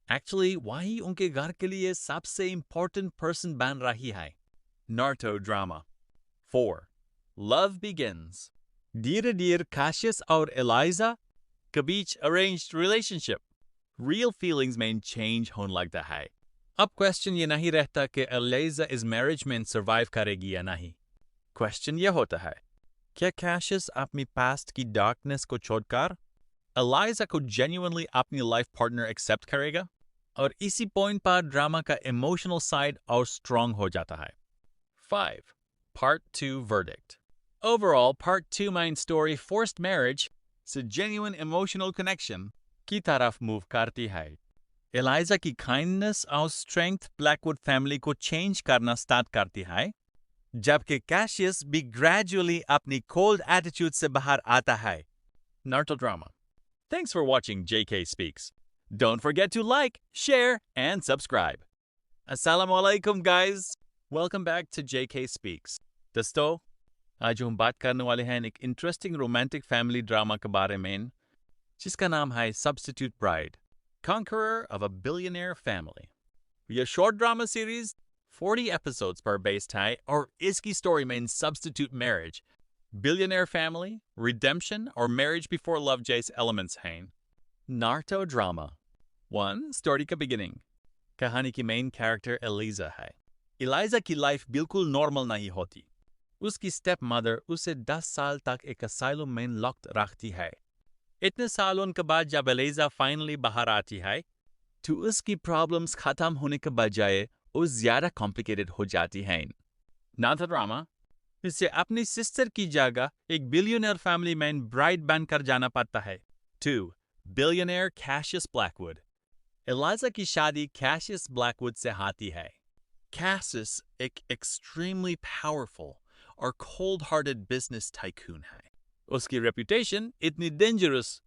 एक्चुअली वही उनके घर के लिए सबसे इंपॉर्टेंट पर्सन बन रही है। नार्टो ड्रामा 4, लव बिगिंस। धीरे धीरे कैशियस और एलाइजा के बीच अरेंज्ड रिलेशनशिप रियल फीलिंग्स में चेंज होने लगता है। अब क्वेश्चन ये नहीं रहता कि एलाइजा इस मैरिज में सर्वाइव करेगी या नहीं। क्वेश्चन ये होता है, क्या कैशियस अपनी पास्ट की डार्कनेस को छोड़कर एलाइजा को जेन्युइनली अपनी लाइफ पार्टनर एक्सेप्ट करेगा? और इसी पॉइंट पर ड्रामा का इमोशनल साइड और स्ट्रांग हो जाता है। 5, part 2 verdict. Overall part 2 main story forced marriage से जेन्युइन इमोशनल कनेक्शन की तरफ मूव करती है। एलाइजा की काइंडनेस और स्ट्रेंथ ब्लैकवुड फैमिली को चेंज करना स्टार्ट करती है, जबकि कैशियस भी ग्रेजुअली अपनी कोल्ड एटीट्यूड से बाहर आता है। नार्टो drama. Thanks for watching JK Speaks. Don't forget to like, share, and subscribe. Assalamu alaikum, guys. Welcome back to JK Speaks. दोस्तों, आज हम बात करने वाले हैं एक इंटरेस्टिंग रोमांटिक फैमिली ड्रामा के बारे में, जिसका नाम है Substitute Bride, Conqueror of a Billionaire Family. यह शॉर्ट ड्रामा सीरीज 40 एपिसोड्स पर बेस्ड है और इसकी स्टोरी में substitute marriage, billionaire family, redemption और मैरिज बिफोर लव जैसे एलिमेंट्स हैं। नार्टो ड्रामा 1, स्टोरी का बिगिनिंग। कहानी की मेन कैरेक्टर एलिजा है। एलिजा की लाइफ बिल्कुल नॉर्मल नहीं होती। उसकी स्टेप मदर उसे 10 साल तक एक असाइलम में लॉक्ड रखती है। इतने सालों के बाद जब एलिजा फाइनली बाहर आती है, तो उसकी प्रॉब्लम्स खत्म होने के बजाय वो ज्यादा कॉम्प्लिकेटेड हो जाती हैं। नार्टो ड्रामा। इसे अपनी सिस्टर की जगह एक बिलियनियर फैमिली में ब्राइड बनकर जाना पड़ता है। 2, बिलियनियर कैशियस ब्लैकवुड। एलिजा की शादी कैशियस ब्लैकवुड से होती है। कैशियस एक एक्सट्रीमली पावरफुल और कोल्ड हार्टेड बिजनेस टाइकून है। उसकी रेपुटेशन इतनी डेंजरस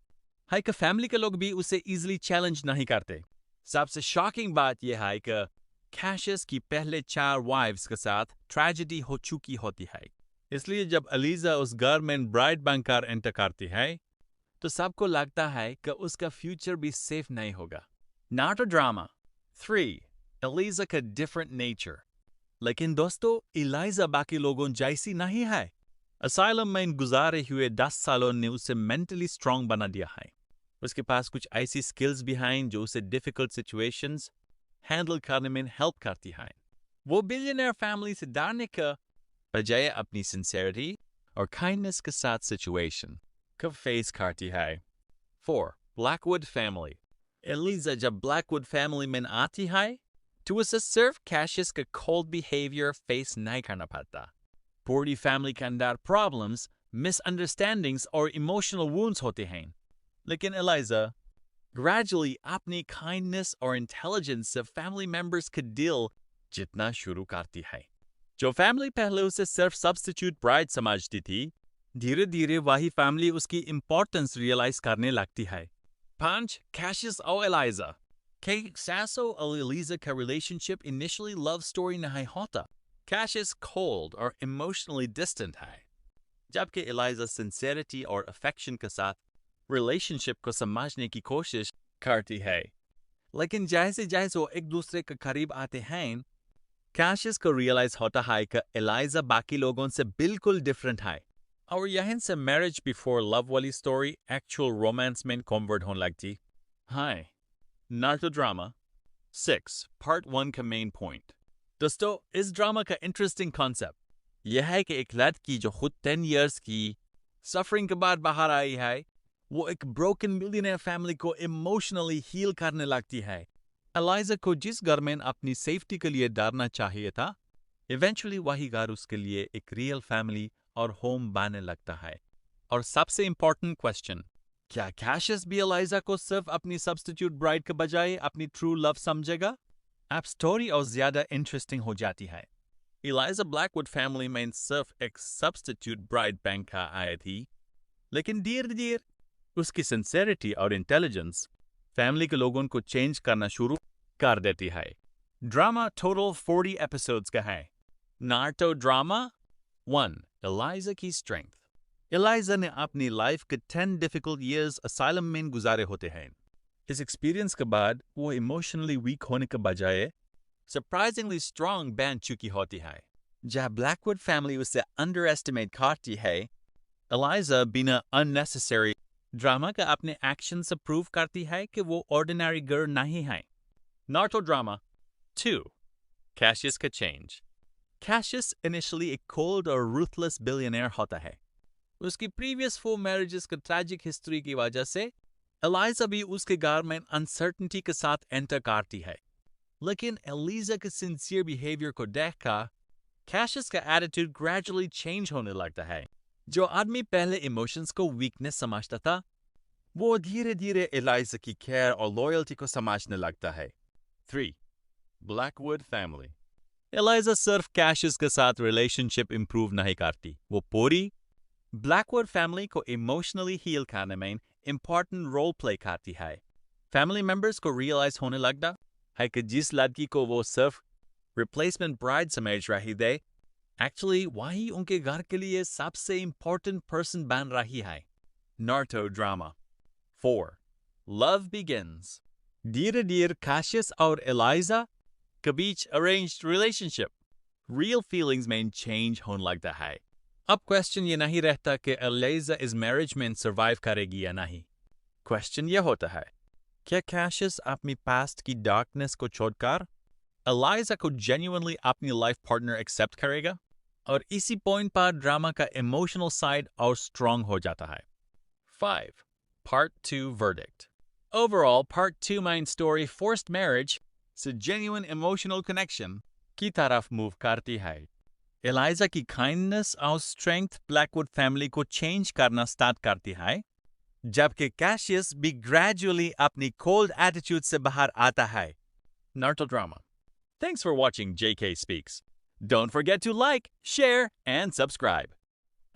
है कि फैमिली के लोग भी उसे इजीली चैलेंज नहीं करते। सबसे शॉकिंग बात यह है कि कैशियस की पहले 4 वाइफ्स के साथ ट्रेजेडी हो चुकी होती है। इसलिए जब एलिजा उस घर में ब्राइड बनकर एंटर करती है, तो सबको लगता है कि उसका फ्यूचर भी सेफ नहीं होगा। नार्टो ड्रामा 3, एलिजा का डिफरेंट नेचर। लेकिन दोस्तों, एलिजा बाकी लोगों जैसी नहीं है। असाइलम में गुजारे हुए 10 सालों ने उसे मेंटली स्ट्रांग बना दिया है। उसके पास कुछ ऐसी स्किल्स भी हैं जो उसे डिफिकल्ट सिचुएशंस हैंडल करने में हेल्प करती है। वो बिलियनियर फैमिली से डरने का बजाय अपनी सिंसेरिटी और काइंडनेस के साथ सिचुएशन को फेस करती है। 4, ब्लैकवुड फैमिली। एलिजा जब ब्लैकवुड फैमिली में आती है, तो उसे सिर्फ कैशियस का कोल्ड बिहेवियर फेस नहीं करना पड़ता। पूरी फैमिली के अंदर प्रॉब्लम्स, मिसअंडरस्टैंडिंग्स और इमोशनल वुंड्स होते हैं। लेकिन एलिजा gradually अपनी kindness और intelligence से family members का दिल जीतना शुरू करती है। जो family पहले उसे सिर्फ substitute bride समझती थी, धीरे धीरे वही family उसकी importance realize करने लगती है। 5. Cassius और Eliza. Kay Sasso और Eliza का relationship initially love story नहीं होता। Cassius cold और emotionally distant है, जबकि Eliza sincerity और affection के साथ relationship को समझने की कोशिश करती है। लेकिन जैसे जैसे वो एक दूसरे के करीब आते हैं, Cassius को realize होता है कि Eliza बाकी लोगों से बिल्कुल different है, और यहीं से marriage before love वाली story actual romance में convert होने लगती। Hi. Naruto drama 6. Part 1 का main point. दोस्तों, इस ड्रामा का इंटरेस्टिंग कॉन्सेप्ट यह है कि एक लड़की जो खुद 10 years की सफरिंग के बाद बाहर आई है, वो एक ब्रोकन मिलियनेयर फैमिली को इमोशनली हील करने लगती है। एलाइजा को जिस घर में अपनी सेफ्टी के लिए डरना चाहिए था, इवेंचुअली वही घर उसके लिए एक रियल फैमिली और होम बनने लगता है। और सबसे इम्पोर्टेंट क्वेश्चन, क्या कैशियस भी एलाइजा को सिर्फ अपनी सब्स्टिट्यूट ब्राइड के बजाय अपनी ट्रू लव समझेगा? अब स्टोरी और ज्यादा इंटरेस्टिंग हो जाती है। एलाइजा ब्लैकवुड फैमिली में सिर्फ एक सब्स्टिट्यूट ब्राइड बैंक का आई थी, लेकिन धीरे धीरे उसकी सिंसेरिटी और इंटेलिजेंस फैमिली के लोगों को चेंज करना शुरू कर देती है। ड्रामा टोटल 40 एपिसोड्स का है। Naruto drama 1. एलाइजा की स्ट्रेंथ। एलाइजा ने अपनी लाइफ के 10 डिफिकल्ट ईयर्स असाइलम में गुजारे होते हैं। इस एक्सपीरियंस के बाद वो इमोशनली वीक होने के बजाय सरप्राइजिंगली स्ट्रांग बन चुकी होती है। जहाँ ब्लैकवुड फैमिली उसे अंडर एस्टिमेट करती है, एलाइजा बिना अननेसेसरी ड्रामा का अपने एक्शन से प्रूव करती है कि वो ऑर्डिनरी गर्ल नहीं है। Naruto drama 2. कैशियस का चेंज। कैशियस इनिशियली एक कोल्ड और रूथलेस बिलियनियर होता है। उसकी प्रीवियस 4 मैरिजेस का ट्रैजिक हिस्ट्री की वजह से एलाइजा भी उसके घर में अनसर्टेनिटी के साथ एंटर करती है। लेकिन एलिजा के सिंसियर बिहेवियर को देखकर कैशियस का एटीट्यूड ग्रेजुअली चेंज होने लगता है। जो आदमी पहले इमोशंस को वीकनेस समझता था, वो धीरे धीरे एलिजा की केयर और लॉयल्टी को समझने लगता है। 3. Blackwood family. एलिजा सिर्फ कैशियस के साथ रिलेशनशिप इंप्रूव नहीं करती, वो पूरी ब्लैकवुड फैमिली को इमोशनली हील करने में इंपॉर्टेंट रोल प्ले करती है। फैमिली मेंबर्स को रियलाइज होने लगता है कि जिस लड़की को वो सिर्फ रिप्लेसमेंट ब्राइड समझ रही थी, एक्चुअली वही उनके घर के लिए सबसे इंपॉर्टेंट पर्सन बन रही है। Naruto drama 4. Love begins. धीरे धीरे कैशियस और एलाइजा के बीच अरेंज्ड रिलेशनशिप रियल फीलिंग्स में चेंज होने लगता है। अब क्वेश्चन ये नहीं रहता कि एलाइजा इस मैरिज में सर्वाइव करेगी या नहीं। क्वेश्चन ये होता है, क्या कैशियस अपनी पास्ट की डार्कनेस को छोड़कर एलाइजा को जेन्युइनली अपनी लाइफ पार्टनर एक्सेप्ट करेगा? और इसी पॉइंट पर ड्रामा का इमोशनल साइड और स्ट्रांग हो जाता है। 5. Part 2 Verdict. Overall, Part 2 main story forced marriage से genuine emotional connection की तरफ मूव करती है। एलाइजा की काइंडनेस और स्ट्रेंथ ब्लैकवुड फैमिली को चेंज करना स्टार्ट करती है, जबकि कैशियस भी ग्रेजुअली अपनी कोल्ड एटीट्यूड से बाहर आता है। Naruto drama. Thanks for watching JK Speaks. Don't forget to like, share, and subscribe.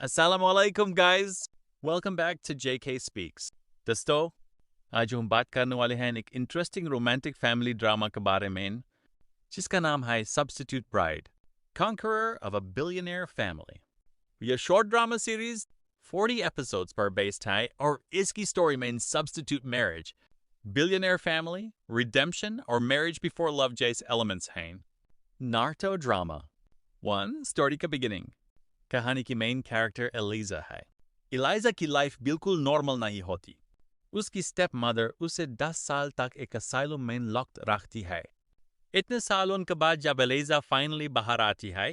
Assalamu alaikum, guys. Welcome back to JK Speaks. दोस्तों, आज हम बात करने वाले हैं एक इंटरेस्टिंग रोमांटिक फैमिली ड्रामा के बारे में, जिसका नाम है Substitute Bride, Conqueror of a Billionaire Family. यह शॉर्ट ड्रामा सीरीज 40 एपिसोड्स पर बेस्ड है और इसकी स्टोरी में substitute marriage, billionaire family, redemption और मैरिज बिफोर लव जैसे एलिमेंट्स हैं। Naruto drama 1. स्टोरी का बिगिनिंग। कहानी की मेन कैरेक्टर एलिजा है। एलिजा की लाइफ बिल्कुल नॉर्मल नहीं होती। उसकी स्टेप मदर उसे 10 साल तक एक असाइलम में लॉक्ड रखती है। इतने सालों के बाद जब एलिजा फाइनली बाहर आती है,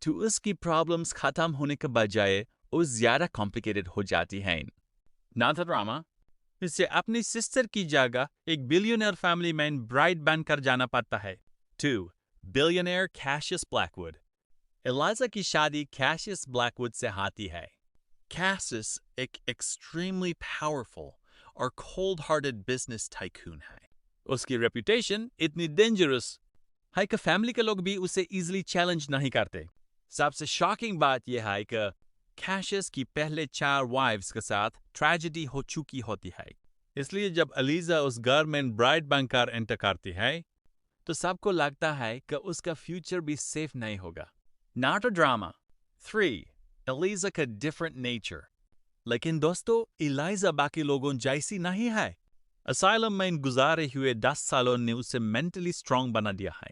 तो उसकी प्रॉब्लम्स खत्म होने के बजाय वो ज्यादा कॉम्प्लिकेटेड हो जाती हैं। नारुतो ड्रामा इसे अपनी सिस्टर की जगह एक बिलियनियर फैमिली में ब्राइड बनकर जाना पड़ता है। 2. Billionaire Cassius Blackwood. एलिजा की शादी कैशियस ब्लैकवुड से होती है। कैशियस एक एक्सट्रीमली पावरफुल और cold-hearted business tycoon है। उसकी reputation इतनी dangerous है कि फैमिली के लोग भी उसे easily challenge नहीं करते। सबसे शॉकिंग बात यह है कि कैशियस की पहले 4 वाइफ्स के साथ ट्रेजेडी हो चुकी होती है। इसलिए जब एलिजा उस घर में ब्राइड बनकर एंटर करती है तो सबको लगता है कि उसका फ्यूचर भी सेफ नहीं होगा। नाटो ड्रामा 3 एलिजा का डिफरेंट नेचर। लेकिन दोस्तों, एलिजा बाकी लोगों जैसी नहीं है। असाइलम में गुजारे हुए 10 सालों ने उसे मेंटली स्ट्रांग बना दिया है।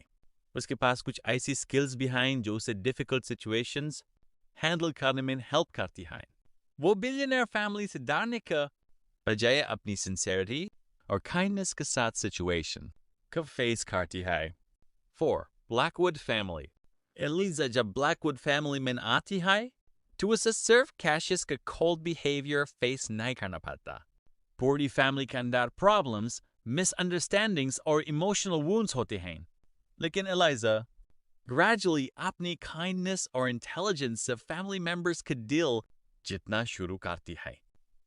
उसके पास कुछ ऐसी स्किल्स भी हैं जो उसे डिफिकल्ट सिचुएशंस हैंडल करने में हेल्प करती हैं। वो बिलियनर फैमिली से डरने का बजाय अपनी सिंसेरिटी और काइंडनेस के साथ सिचुएशन को फेस करती है। 4 ब्लैकवुड फैमिली। एलिजा जब ब्लैकवुड फैमिली में आती है तो उसे सिर्फ कैशियस का कोल्ड बिहेवियर फेस नहीं करना पड़ता। पूरी फैमिली के अंदर प्रॉब्लम्स, मिसअंडरस्टैंडिंग्स और इमोशनल वुंड्स होते हैं। लेकिन एलिजा ग्रेजुअली अपनी काइंडनेस और इंटेलिजेंस से फैमिली मेंबर्स के दिल जीतना शुरू करती है।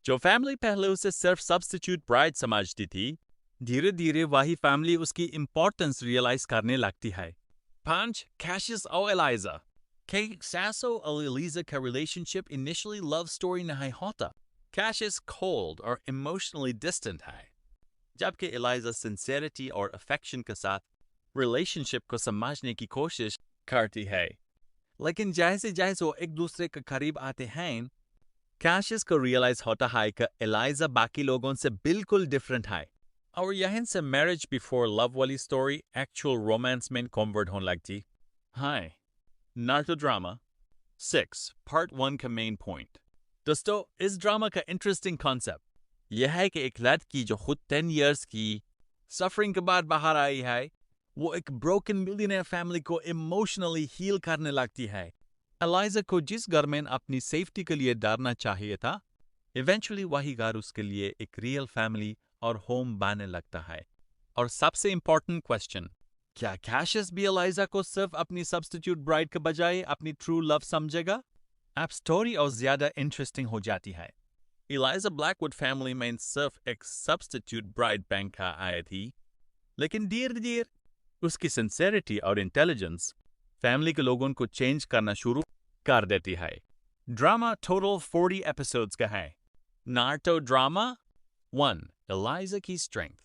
जो फैमिली पहले उसे सिर्फ सब्स्टिट्यूट ब्राइड समझती थी, धीरे धीरे वही फैमिली उसकी इंपॉर्टेंस रियलाइज करने लगती है। 5 कैशियस और एलिजा। कैशियस और एलिजा का रिलेशनशिप इनिशियली लव स्टोरी नहीं होता। कैशियस कोल्ड और इमोशनली डिस्टेंट है, जबकि एलिजा सिंसेरिटी और अफेक्शन के साथ रिलेशनशिप को समझने की कोशिश करती है। लेकिन जैसे जैसे वो एक दूसरे के करीब आते हैं, कैशियस को रियलाइज होता है कि एलिजा बाकी लोगों से बिल्कुल डिफरेंट है, और यहीं से मैरिज बिफोर लव वाली स्टोरी एक्चुअल रोमांस में कन्वर्ट होने लगती है। नाटो ड्रामा 6 पार्ट 1 का मेन पॉइंट। दोस्तों, इस ड्रामा का इंटरेस्टिंग कॉन्सेप्ट यह है कि एक लड़की जो खुद 10 इयर्स की सफरिंग के बाद बाहर आई है, वो एक ब्रोकन मिलियनेयर फैमिली को इमोशनली हील करने लगती है। एलिजा को जिस घर में अपनी सेफ्टी के लिए डरना चाहिए था, इवेंचुअली वही घर उसके लिए एक रियल फैमिली और होम बनने लगता है। और सबसे इम्पोर्टेंट क्वेश्चन, क्या कैशियस भी एलिजा को सिर्फ अपनी सब्स्टिट्यूट ब्राइड के बजाय अपनी ट्रू लव समझेगा? अब स्टोरी और ज्यादा इंटरेस्टिंग हो जाती है। एलिजा ब्लैकवुड फैमिली में सिर्फ एक सब्स्टिट्यूट ब्राइड बनकर आई थी, लेकिन धीरे धीरे उसकी सिंसेरिटी और इंटेलिजेंस फैमिली के लोगों को चेंज करना शुरू कर देती है। ड्रामा टोटल 40 एपिसोड्स का है। नाटो ड्रामा 1 एलिजा की स्ट्रेंथ।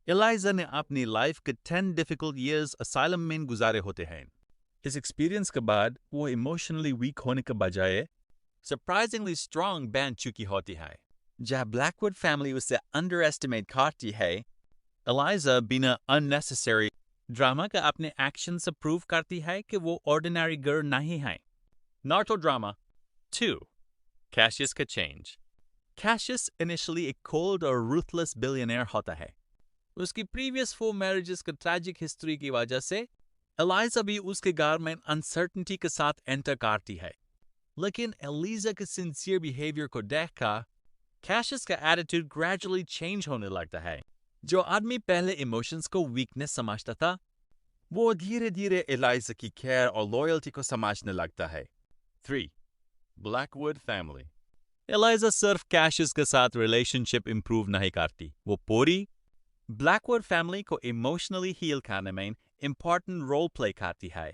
एलिजा ने अपनी लाइफ के 10 डिफिकल्ट ईयर्स असाइलम में गुजारे होते हैं। इस एक्सपीरियंस के बाद वो इमोशनली वीक होने के बजाय सरप्राइजिंगली स्ट्रांग बन चुकी होती है। जब ब्लैकवुड फैमिली उसे अंडर एस्टिमेट करती है, एलिजा बिना अननेसेसरी ड्रामा का अपने एक्शन से प्रूव करती है कि वो ऑर्डिनरी गर्ल नहीं है। नाटो ड्रामा 2 कैशियस का चेंज। कैशियस इनिशियली एक कोल्ड और रूथलेस बिलियनियर होता है। उसकी प्रीवियस 4 मैरिजेस की ट्रैजिक हिस्ट्री की वजह से एलिजा भी उसके घर में अनसर्टेनिटी के साथ एंटर करती है। लेकिन एलिजा के सिंसियर बिहेवियर को देखकर कैशियस का एटीट्यूड ग्रेजुअली चेंज होने लगता है। जो आदमी पहले इमोशंस को वीकनेस समझता था, वो धीरे धीरे एलिजा की केयर और लॉयल्टी को समझने लगता है। 3 ब्लैकवुड फैमिली। एलिजा सिर्फ कैशियस के साथ रिलेशनशिप इंप्रूव नहीं करती, वो पूरी ब्लैकवुड फैमिली को इमोशनली हील करने में इंपॉर्टेंट रोल प्ले करती है।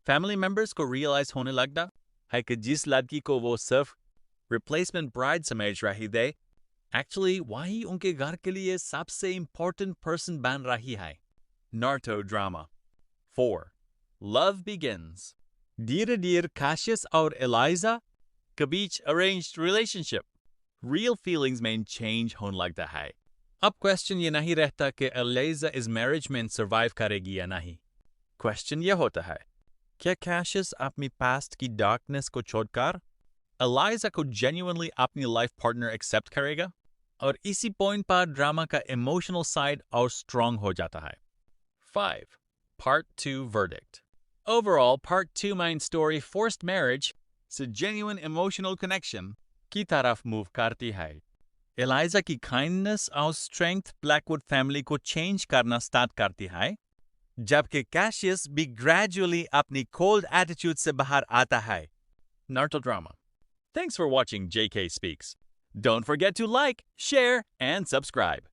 फैमिली मेंबर्स को रियलाइज होने लगता है कि जिस लड़की को वो सिर्फ रिप्लेसमेंट ब्राइड समझ रही थी, एक्चुअली वही उनके घर के लिए सबसे इंपॉर्टेंट पर्सन बन रही है। NATO drama 4 love begins. धीरे धीरे कैशियस और एलिजा के बीच अरेंज्ड रिलेशनशिप रियल फीलिंग्स में चेंज होने लगता है। अब क्वेश्चन ये नहीं रहता कि एलिजा इस मैरिज में सर्वाइव करेगी या नहीं। क्वेश्चन ये होता है, क्या कैशियस अपनी पास्ट की डार्कनेस को छोड़कर एलिजा को जेन्युइनली अपनी लाइफ पार्टनर एक्सेप्ट करेगा? और इसी पॉइंट पर ड्रामा का इमोशनल साइड और स्ट्रांग हो जाता है। 5 part 2 verdict. Overall part 2 main story forced marriage से जेन्युइन इमोशनल कनेक्शन की तरफ मूव करती है। एलिजा की काइंडनेस और स्ट्रेंथ ब्लैकवुड फैमिली को चेंज करना स्टार्ट करती है, जबकि कैशियस भी ग्रेजुअली अपनी कोल्ड एटीट्यूड से बाहर आता है। NATO drama. Thanks for watching JK Speaks. Don't forget to like, share, and subscribe.